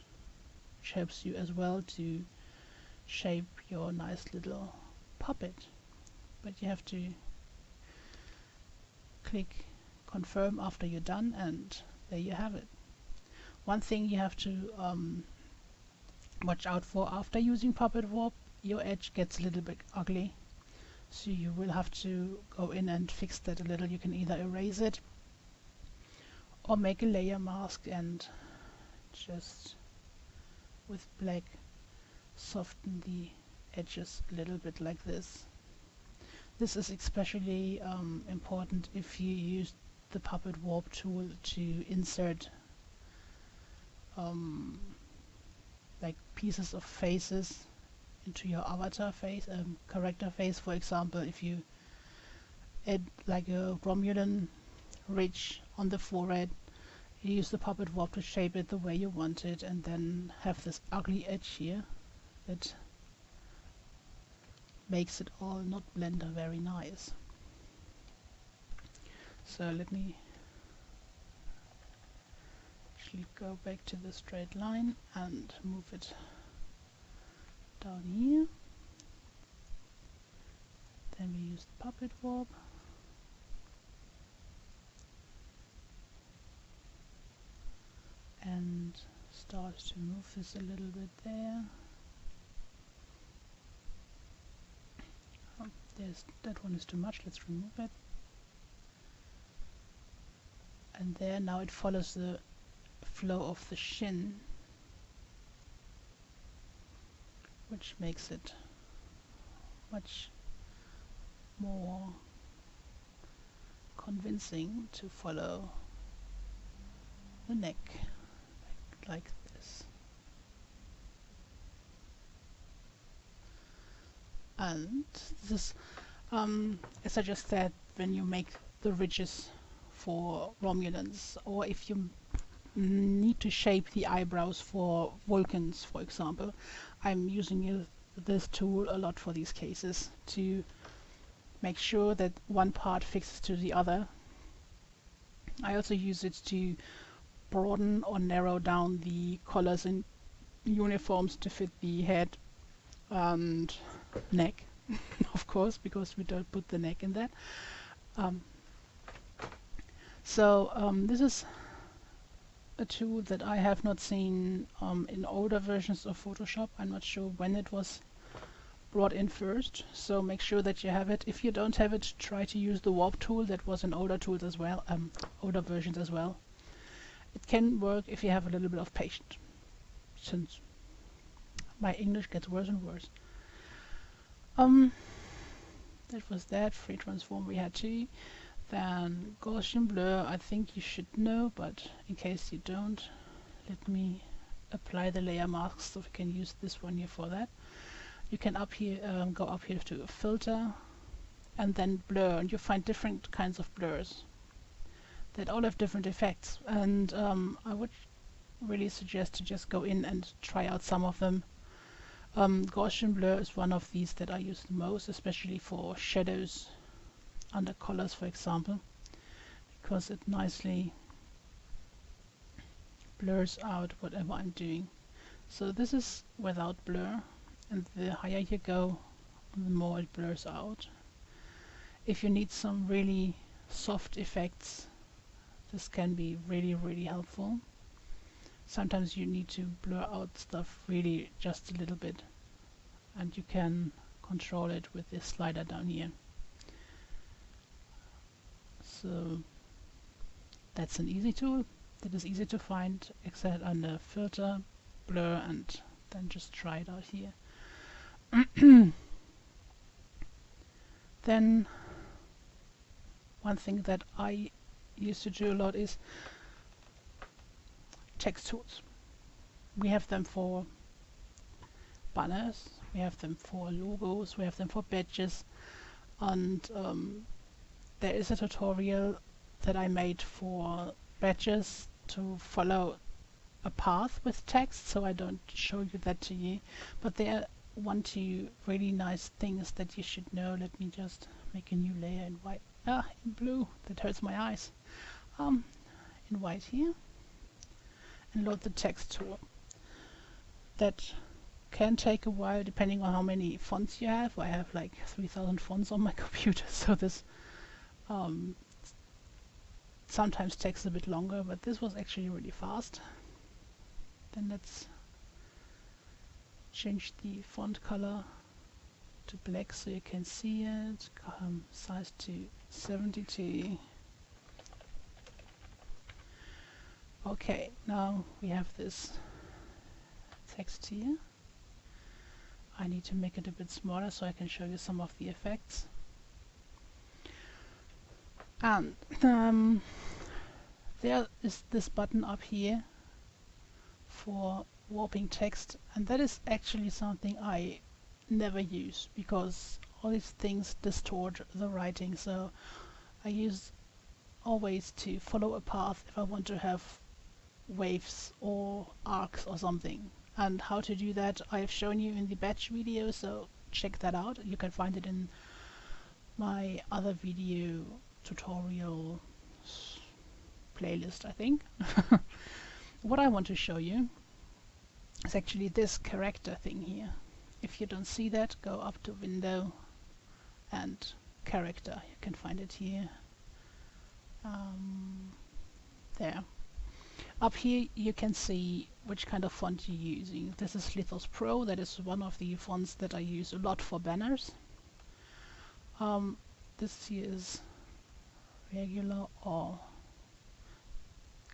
which helps you as well to shape your nice little puppet. But you have to click confirm after you're done, and there you have it. One thing you have to watch out for after using puppet warp, your edge gets a little bit ugly, so you will have to go in and fix that a little. You can either erase it or make a layer mask and just with black soften the edges a little bit like this. This is especially important if you use the puppet warp tool to insert like pieces of faces into your avatar face, character face. For example, if you add like a Romulan ridge on the forehead, you use the puppet warp to shape it the way you want it, and then have this ugly edge here that makes it all not blend very nice. So let me actually go back to the straight line and move it down here. Then we use the puppet warp. And start to move this a little bit there. Oh, that one is too much, let's remove it. And there, now it follows the flow of the shin, which makes it much more convincing to follow the neck like this. And this, as I just said, when you make the ridges for Romulans, or if you need to shape the eyebrows for Vulcans, for example, I'm using this tool a lot for these cases to make sure that one part fixes to the other. I also use it to broaden or narrow down the collars in uniforms to fit the head and neck, of course, because we don't put the neck in that. This is a tool that I have not seen in older versions of Photoshop. I'm not sure when it was brought in first, so make sure that you have it. If you don't have it, try to use the warp tool that was in older tools as well, older versions as well. It can work if you have a little bit of patience, since my English gets worse and worse. That was that. Free transform we had too. Then Gaussian blur, I think you should know, but in case you don't, let me apply the layer masks so we can use this one here for that. You can go up here to filter and then blur, and you find different kinds of blurs that all have different effects, and I would really suggest to just go in and try out some of them. Gaussian blur is one of these that I use the most, especially for shadows under colors, for example, because it nicely blurs out whatever I'm doing. So this is without blur, and the higher you go, the more it blurs out. If you need some really soft effects, this can be really helpful. Sometimes you need to blur out stuff really just a little bit, and you can control it with this slider down here. So that's an easy tool that is easy to find, except under filter, blur, and then just try it out here. Then one thing that I used to do a lot is text tools. We have them for banners, we have them for logos, we have them for badges, and there is a tutorial that I made for badges to follow a path with text, so I don't show you that to you, but there are 2 really nice things that you should know. Let me just make a new layer in white, in blue, that hurts my eyes, in white here, and load the text tool. That can take a while depending on how many fonts you have. I have like 3000 fonts on my computer, so this sometimes takes a bit longer, but this was actually really fast. Then let's change the font color to black so you can see it. Size to 72. Okay, now we have this text here. I need to make it a bit smaller so I can show you some of the effects. And there is this button up here for warping text, and that is actually something I never use because all these things distort the writing, so I use always to follow a path if I want to have waves or arcs or something. And how to do that I have shown you in the batch video, so check that out. You can find it in my other video tutorial playlist, I think. What I want to show you is actually this character thing here. If you don't see that, go up to Window and Character. You can find it here. There. Up here you can see which kind of font you're using. This is Lithos Pro. That is one of the fonts that I use a lot for banners. This here is regular, or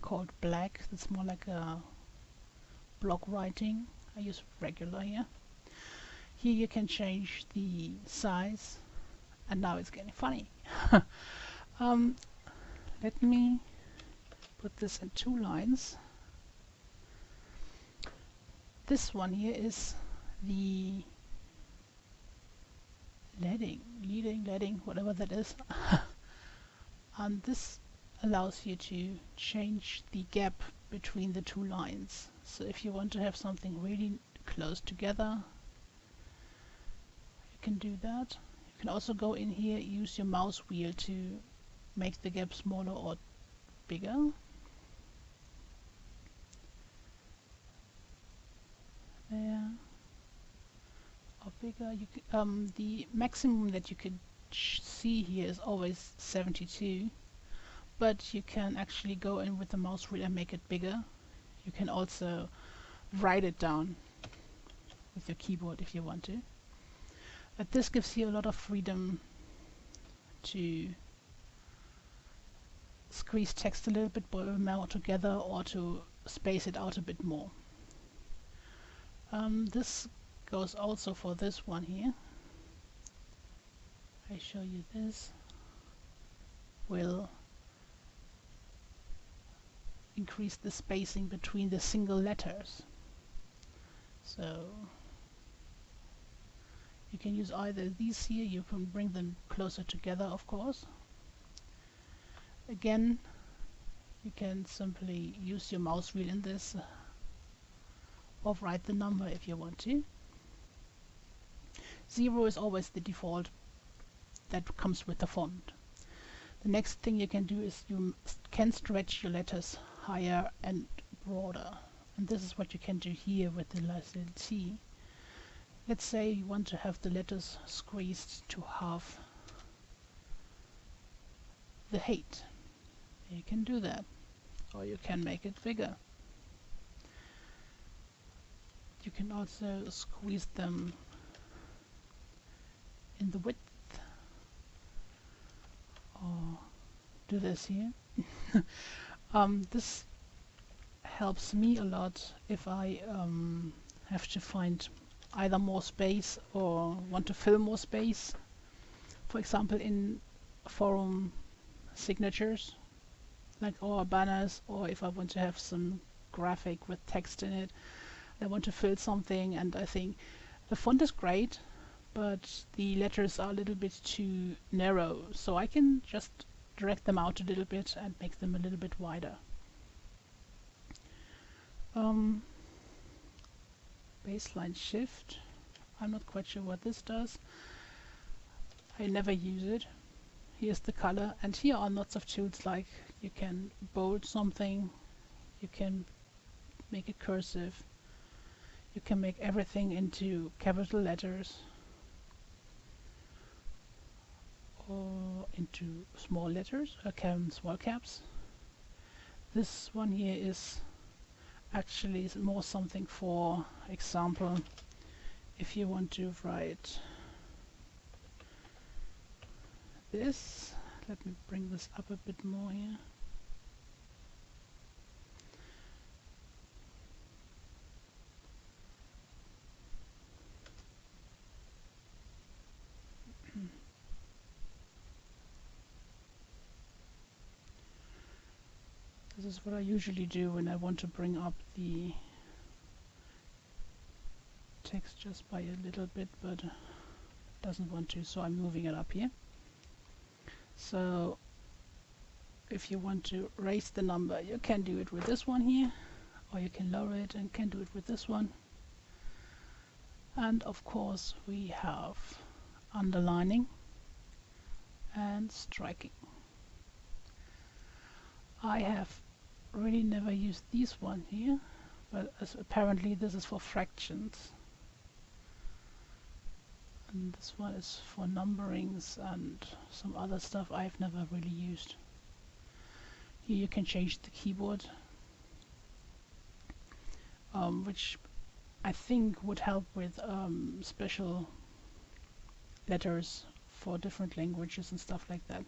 called black. It's more like a block writing. I use regular here. Here you can change the size, and now it's getting funny. Let me put this in 2 lines. This one here is the leading, whatever that is. And this allows you to change the gap between the two lines. So if you want to have something really close together, you can do that. You can also go in here, use your mouse wheel to make the gap smaller or bigger. There. Or bigger. You can, the maximum that you could see here is always 72, but you can actually go in with the mouse wheel and make it bigger. You can also write it down with your keyboard if you want to. But this gives you a lot of freedom to squeeze text a little bit more together or to space it out a bit more. This goes also for this one here. I show you this. Will increase the spacing between the single letters. So you can use either these here, you can bring them closer together, of course. Again, you can simply use your mouse wheel in this, or write the number if you want to. 0 is always the default that comes with the font. The next thing you can do is you can stretch your letters higher and broader. And this is what you can do here with the little t. Let's say you want to have the letters squeezed to half the height. You can do that. Or you can make it bigger. You can also squeeze them in the width, or do this here. This helps me a lot if I have to find either more space or want to fill more space. For example, in forum signatures, like our banners, or if I want to have some graphic with text in it, I want to fill something and I think the font is great, but the letters are a little bit too narrow, so I can just drag them out a little bit and make them a little bit wider. Baseline shift, I'm not quite sure what this does. I never use it. Here's the color, and here are lots of tools, like you can bold something, you can make it cursive, you can make everything into capital letters or into small letters, small caps. This one here is actually more something, for example, if you want to write this. Let me bring this up a bit more here. This is what I usually do when I want to bring up the text just by a little bit, but it doesn't want to, so I'm moving it up here. So if you want to raise the number, you can do it with this one here, or you can lower it and can do it with this one. And of course we have underlining and striking. I have really never used this one here, but apparently this is for fractions. And this one is for numberings and some other stuff I've never really used. Here you can change the keyboard, which I think would help with special letters for different languages and stuff like that.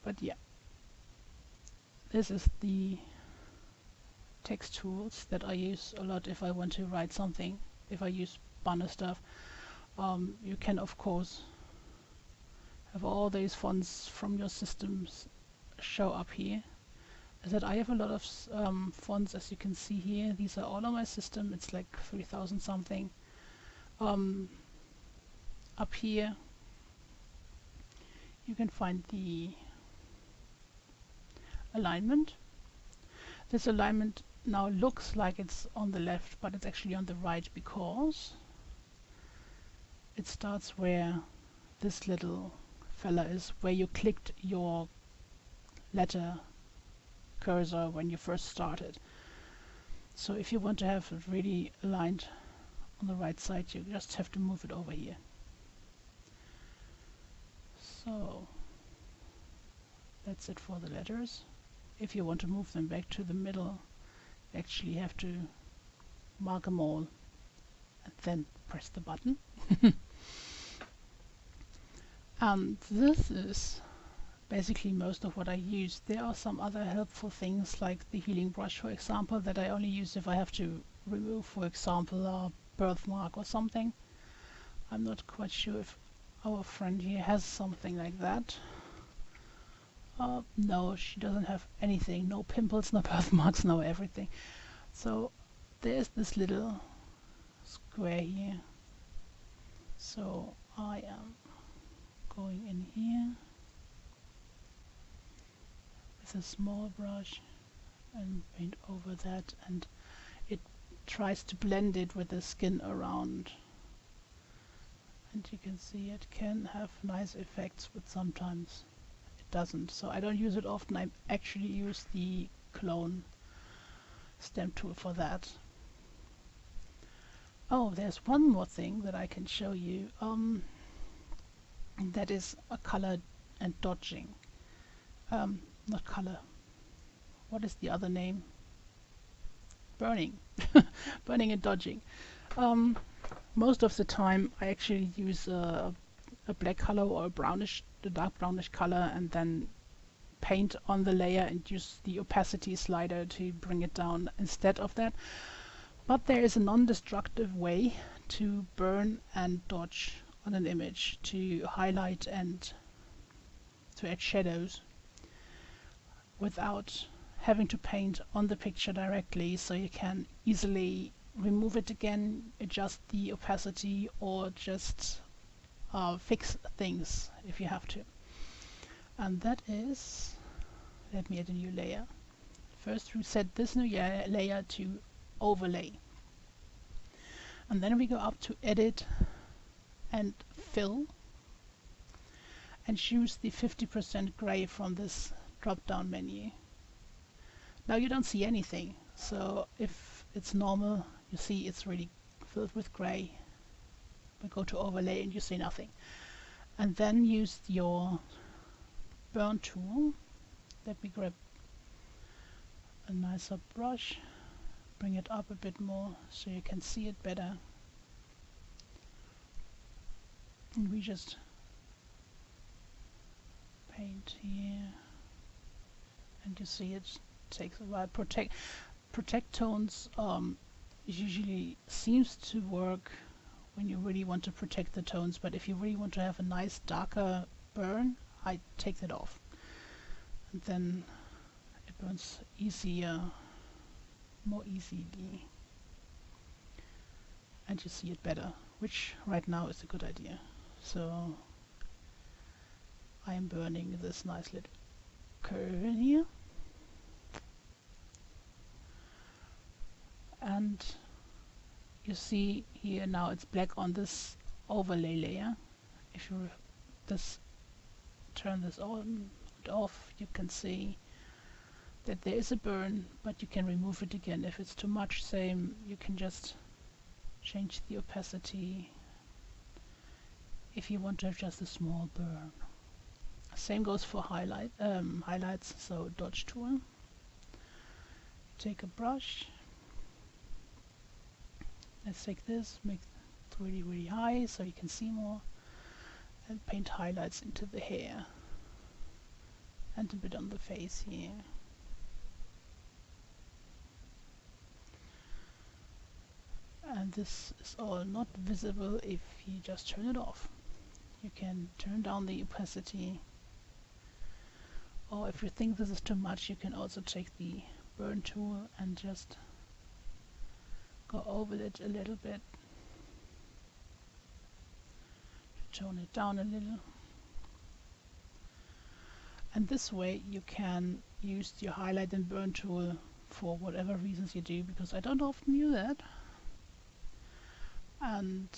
But yeah, this is the text tools that I use a lot if I want to write something, if I use banner stuff. You can of course have all these fonts from your systems show up here. As I said, I have a lot of fonts, as you can see here. These are all on my system. It's like 3,000 something. Up here you can find the alignment. This alignment now looks like it's on the left, but it's actually on the right, because it starts where this little fella is, where you clicked your letter cursor when you first started. So if you want to have it really aligned on the right side, you just have to move it over here. So that's it for the letters. If you want to move them back to the middle, you actually have to mark them all and then press the button. And this is basically most of what I use. There are some other helpful things, like the healing brush, for example, that I only use if I have to remove, for example, a birthmark or something. I'm not quite sure if our friend here has something like that. No, she doesn't have anything. No pimples, no birthmarks, no everything. So there's this little square here. So I am going in here with a small brush and paint over that, and it tries to blend it with the skin around. And you can see it can have nice effects, but sometimes it doesn't. So I don't use it often. I actually use the clone stamp tool for that. Oh, there's one more thing that I can show you. That is a color and dodging. Not color. What is the other name? Burning. Burning and dodging. Most of the time I actually use a black color or a dark brownish color, and then paint on the layer and use the opacity slider to bring it down instead of that. But there is a non-destructive way to burn and dodge on an image, to highlight and to add shadows without having to paint on the picture directly, so you can easily remove it again, adjust the opacity, or just fix things if you have to. And that is, let me add a new layer. First we set this new layer to overlay, and then we go up to edit and fill and choose the 50% gray from this drop down menu. Now you don't see anything, so if it's normal, you see it's really filled with gray. We go to overlay and you see nothing. And then use your burn tool. Let me grab a nicer brush, bring it up a bit more so you can see it better. And we just paint here, and you see it takes a while. Protect tones usually seems to work when you really want to protect the tones, but if you really want to have a nice darker burn, I take that off, and then it burns easier, more easily, and you see it better, which right now is a good idea. So I am burning this nice little curve in here, and you see here now it's black on this overlay layer. If you turn this on and off, you can see that there is a burn, but you can remove it again. If it's too much, same, you can just change the opacity if you want to have just a small burn. Same goes for highlights, so dodge tool. Take a brush. Let's take this, make it really, really high so you can see more, and paint highlights into the hair and a bit on the face here. And this is all not visible if you just turn it off. You can turn down the opacity, or if you think this is too much, you can also take the burn tool and just go over it a little bit to tone it down a little. And this way you can use your highlight and burn tool for whatever reasons you do, because I don't often do that. And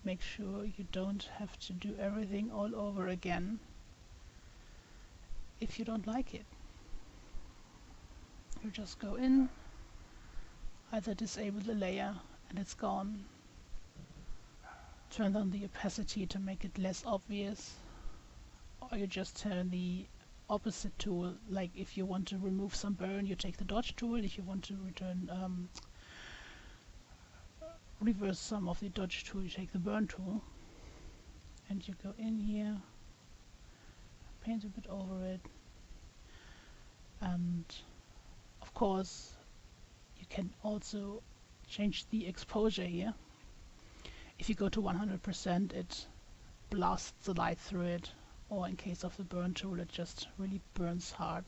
make sure you don't have to do everything all over again if you don't like it. You just go in, either disable the layer and it's gone, turn on the opacity to make it less obvious, or you just turn the opposite tool. Like if you want to remove some burn, you take the dodge tool. If you want to reverse some of the dodge tool, you take the burn tool, and you go in here, paint a bit over it, and of course you can also change the exposure here. If you go to 100%, it blasts the light through it, or in case of the burn tool, it just really burns hard.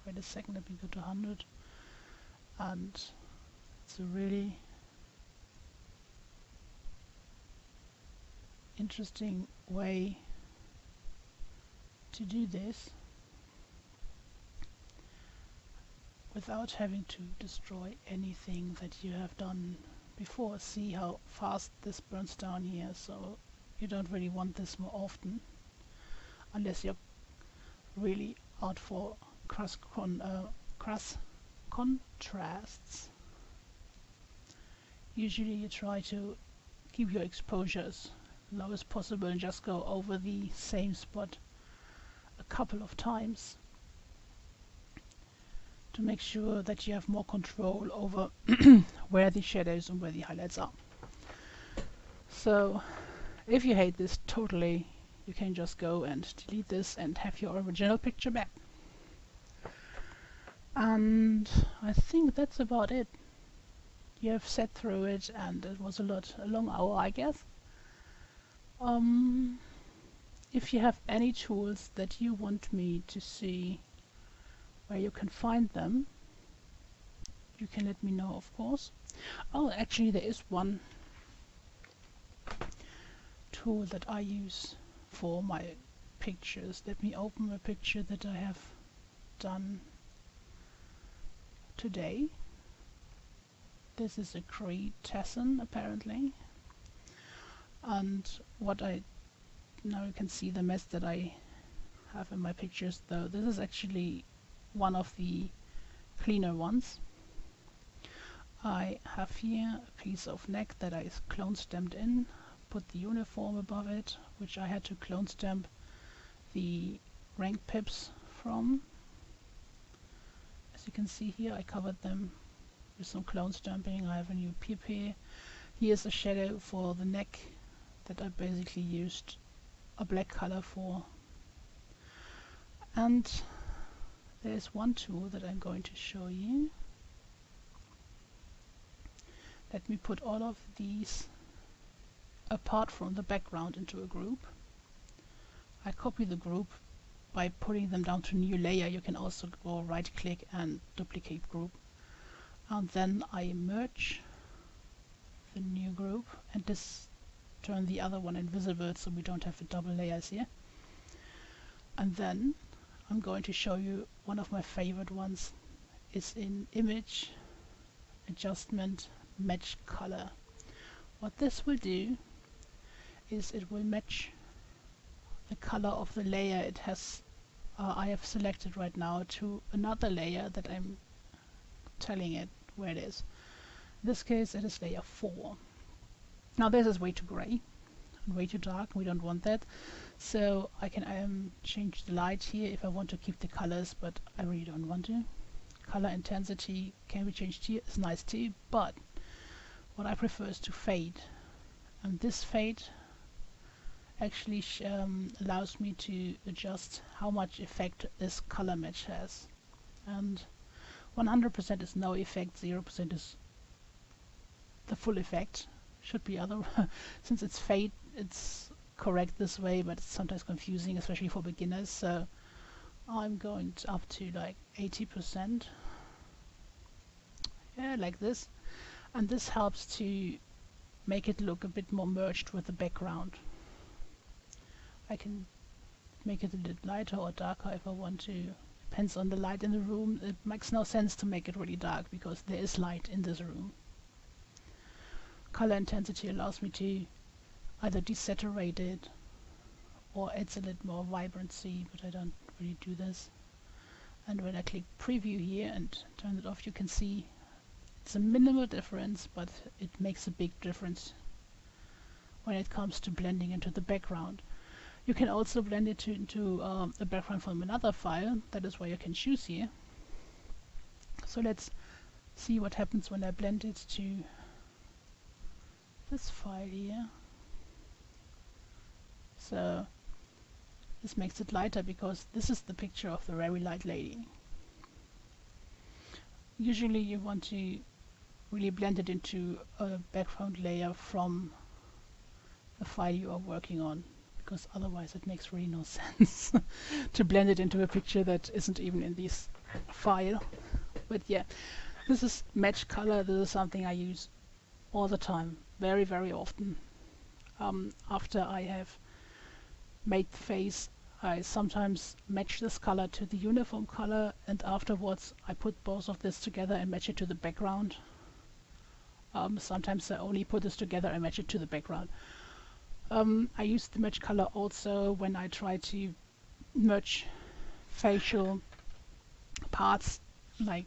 Wait a second, let me go to 100, and it's a really interesting way to do this without having to destroy anything that you have done before. See how fast this burns down here, so you don't really want this more often, unless you're really out for crass contrasts. Usually you try to keep your exposures low as possible and just go over the same spot a couple of times to make sure that you have more control over where the shadows and where the highlights are. So if you hate this totally, you can just go and delete this and have your original picture back. And I think that's about it. You have sat through it, and it was a long hour, I guess. If you have any tools that you want me to see where you can find them, you can let me know, of course. Oh, actually there is one tool that I use for my pictures. Let me open a picture that I have done today. This is a Cree Tesson, apparently. And now you can see the mess that I have in my pictures, though this is actually one of the cleaner ones. I have here a piece of neck that I clone stamped in, put the uniform above it, which I had to clone stamp the rank pips from. As you can see here, I covered them with some clone stamping. I have a new pip here. Here's a shadow for the neck that I basically used a black color for. And there's one tool that I'm going to show you. Let me put all of these apart from the background into a group. I copy the group by putting them down to new layer. You can also go right click and duplicate group. And then I merge the new group and turn the other one invisible so we don't have the double layers here. And then I'm going to show you one of my favorite ones. It's in image adjustment match color. What this will do is it will match the color of the layer it has I have selected right now to another layer that I'm telling it where it is. In this case it is layer 4. Now this is way too gray and way too dark. We don't want that. So I can change the light here if I want to keep the colors, but I really don't want to. Color intensity can be changed here, it's nice too, but what I prefer is to fade. And this fade actually allows me to adjust how much effect this color match has. And 100% is no effect, 0% is the full effect. Should be other since it's fade, it's correct this way, but it's sometimes confusing, especially for beginners. So I'm going up to like 80%, yeah, like this, and this helps to make it look a bit more merged with the background. I can make it a little lighter or darker if I want to depends on the light in the room. It makes no sense to make it really dark because there is light in this room. Color intensity allows me to either desaturate it or adds a little more vibrancy, but I don't really do this. And when I click preview here and turn it off, you can see it's a minimal difference, but it makes a big difference when it comes to blending into the background. You can also blend it into a background from another file. That is why you can choose here. So let's see what happens when I blend it to this file here. So this makes it lighter because this is the picture of the very light lady. Usually you want to really blend it into a background layer from the file you are working on, because otherwise it makes really no sense to blend it into a picture that isn't even in this file. But yeah, this is match color. This is something I use all the time, very, very often. After I have made the face, I sometimes match this color to the uniform color, and afterwards I put both of this together and match it to the background. Sometimes I only put this together and match it to the background. I use the match color also when I try to merge facial parts like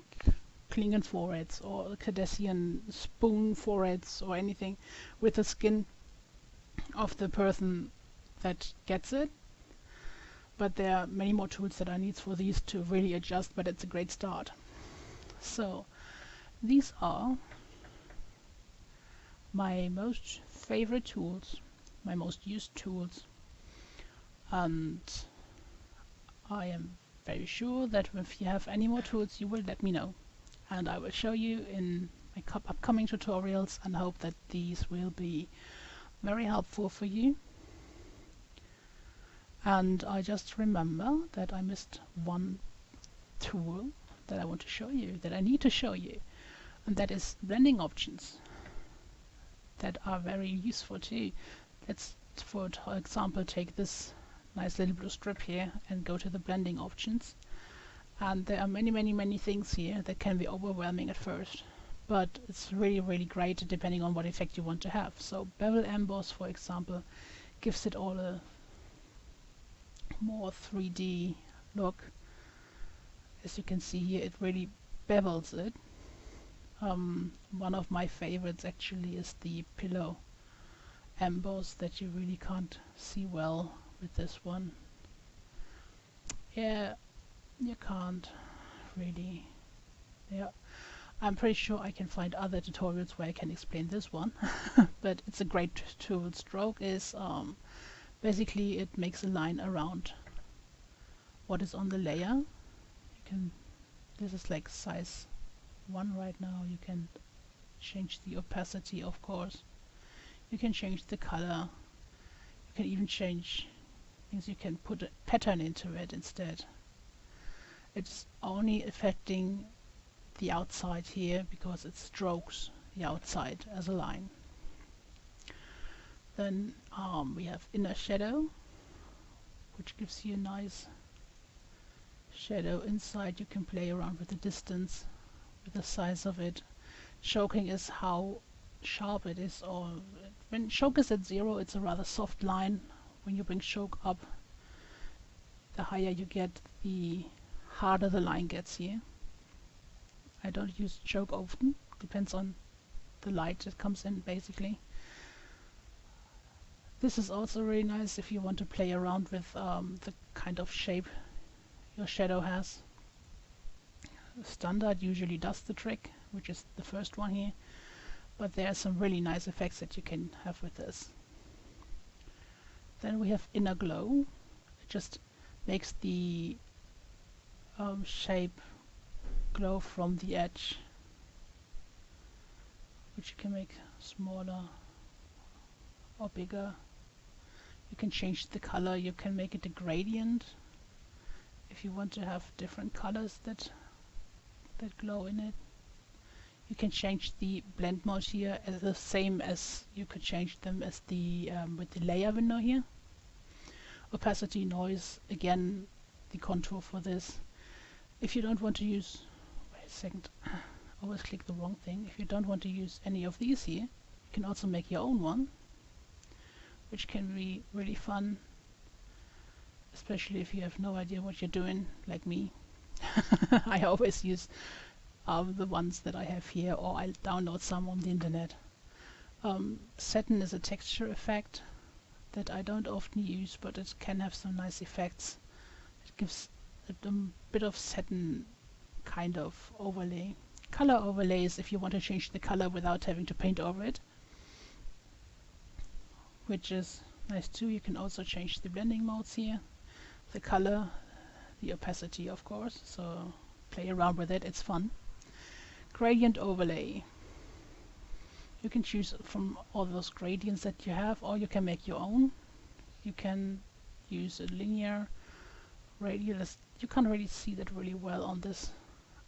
Klingon foreheads or Cardassian spoon foreheads or anything with the skin of the person that gets it. But there are many more tools that I need for these to really adjust, but it's a great start. So these are my most favorite tools, my most used tools, and I am very sure that if you have any more tools you will let me know, and I will show you in my upcoming tutorials, and hope that these will be very helpful for you. And I just remember that I missed one tool that I want to show you, that I need to show you, and that is blending options that are very useful too. Let's, for example, take this nice little blue strip here and go to the blending options. And there are many things here that can be overwhelming at first, but it's really great depending on what effect you want to have. So bevel emboss, for example, gives it all a more 3D look. As you can see here, it really bevels it. One of my favorites actually is the pillow emboss that you really can't see well with this one. Yeah, you can't really. Yeah, I'm pretty sure I can find other tutorials where I can explain this one. But it's a great tool. Stroke is basically it makes a line around what is on the layer. You can, this is like size 1 right now. You can change the opacity, of course. You can change the color. You can even change things. You can put a pattern into it instead. It's only affecting the outside here because it strokes the outside as a line. Then we have inner shadow, which gives you a nice shadow inside. You can play around with the distance, with the size of it. Choking is how sharp it is, or when choke is at 0, it's a rather soft line. When you bring choke up, the higher you get, the harder the line gets here. I don't use choke often, depends on the light that comes in basically. This is also really nice if you want to play around with the kind of shape your shadow has. Standard usually does the trick, which is the first one here, but there are some really nice effects that you can have with this. Then we have inner glow. It just makes the shape glow from the edge, which you can make smaller or bigger. You can change the color. You can make it a gradient if you want to have different colors that glow in it. You can change the blend mode here as the same as you could change them as the with the layer window here. Opacity, noise, again the contour for this. If you don't want to use, wait a second, I always click the wrong thing. If you don't want to use any of these here, you can also make your own one, which can be really fun, especially if you have no idea what you're doing, like me. I always use the ones that I have here, or I'll download some on the internet. Satin is a texture effect that I don't often use, but it can have some nice effects. It gives a bit of satin kind of overlay. Color overlays if you want to change the color without having to paint over it, which is nice too. You can also change the blending modes here, the color, the opacity of course, so play around with it, it's fun. Gradient overlay. You can choose from all those gradients that you have, or you can make your own. You can use a linear, radial. You can't really see that really well on this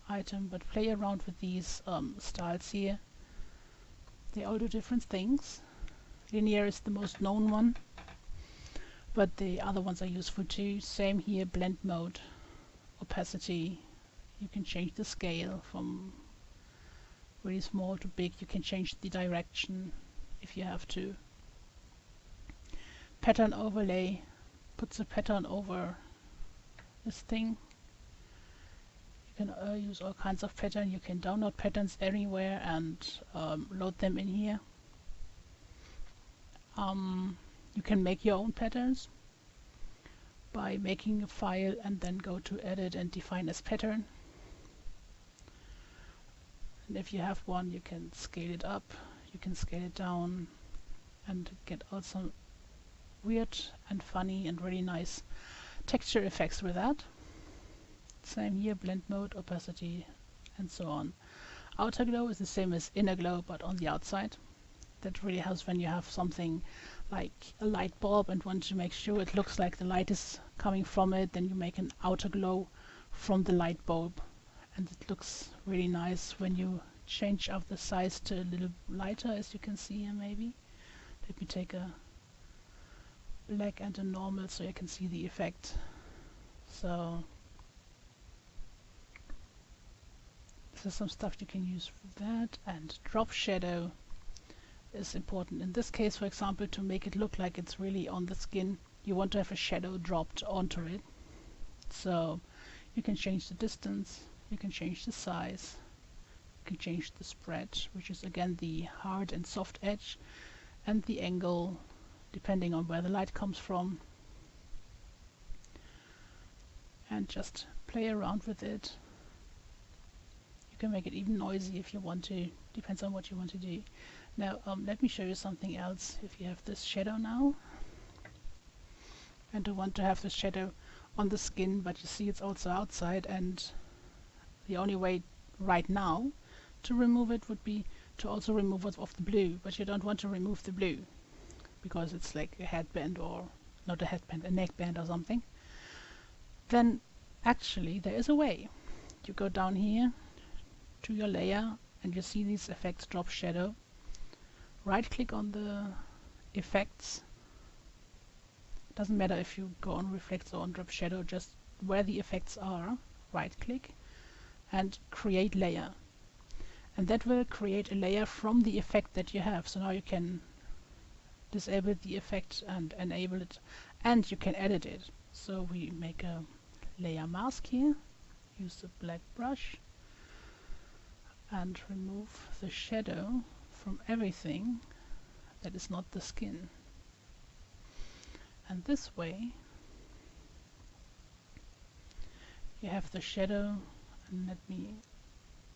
item, but play around with these styles here. They all do different things. Linear is the most known one, but the other ones are useful too. Same here, blend mode, opacity. You can change the scale from really small to big. You can change the direction if you have to. Pattern overlay puts a pattern over this thing. You can use all kinds of patterns. You can download patterns anywhere and load them in here. You can make your own patterns by making a file and then go to edit and define as pattern. And if you have one, you can scale it up, you can scale it down, and get also weird and funny and really nice texture effects with that. Same here, blend mode, opacity, and so on. Outer glow is the same as inner glow, but on the outside. That really helps when you have something like a light bulb and want to make sure it looks like the light is coming from it. Then you make an outer glow from the light bulb, and it looks really nice when you change up the size to a little lighter, as you can see here maybe. Let me take a black and a normal so you can see the effect. So this is some stuff you can use for that. And drop shadow is important. In this case, for example, to make it look like it's really on the skin, you want to have a shadow dropped onto it. So you can change the distance, you can change the size, you can change the spread, which is again the hard and soft edge, and the angle depending on where the light comes from, and just play around with it. You can make it even noisy if you want to, depends on what you want to do. Now let me show you something else. If you have this shadow now and you want to have the shadow on the skin, but you see it's also outside, and the only way right now to remove it would be to also remove it off the blue, but you don't want to remove the blue because it's like a headband, or not a headband, a neckband or something. Then actually there is a way. You go down here to your layer and you see these effects, drop shadow. Right click on the effects. Doesn't matter if you go on reflects or on drop shadow, just where the effects are, right click and create layer. And that will create a layer from the effect that you have. So now you can disable the effect and enable it, and you can edit it. So we make a layer mask here, use the black brush and remove the shadow from everything that is not the skin. And this way you have the shadow, and let me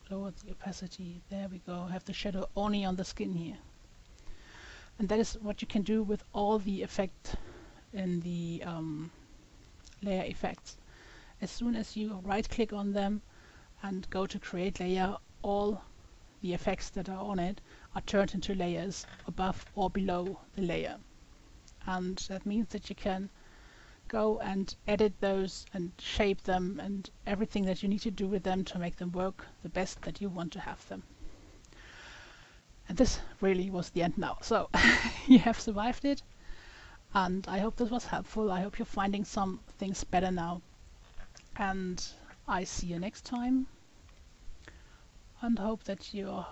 lower the opacity. There we go. Have the shadow only on the skin here. And that is what you can do with all the effect in the layer effects. As soon as you right click on them and go to create layer, all the effects that are on it are turned into layers above or below the layer. And that means that you can go and edit those and shape them and everything that you need to do with them to make them work the best that you want to have them. And this really was the end now. So you have survived it, and I hope this was helpful. I hope you're finding some things better now. And I see you next time, and hope that you're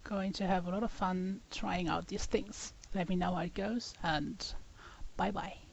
going to have a lot of fun trying out these things. Let me know how it goes, and bye bye.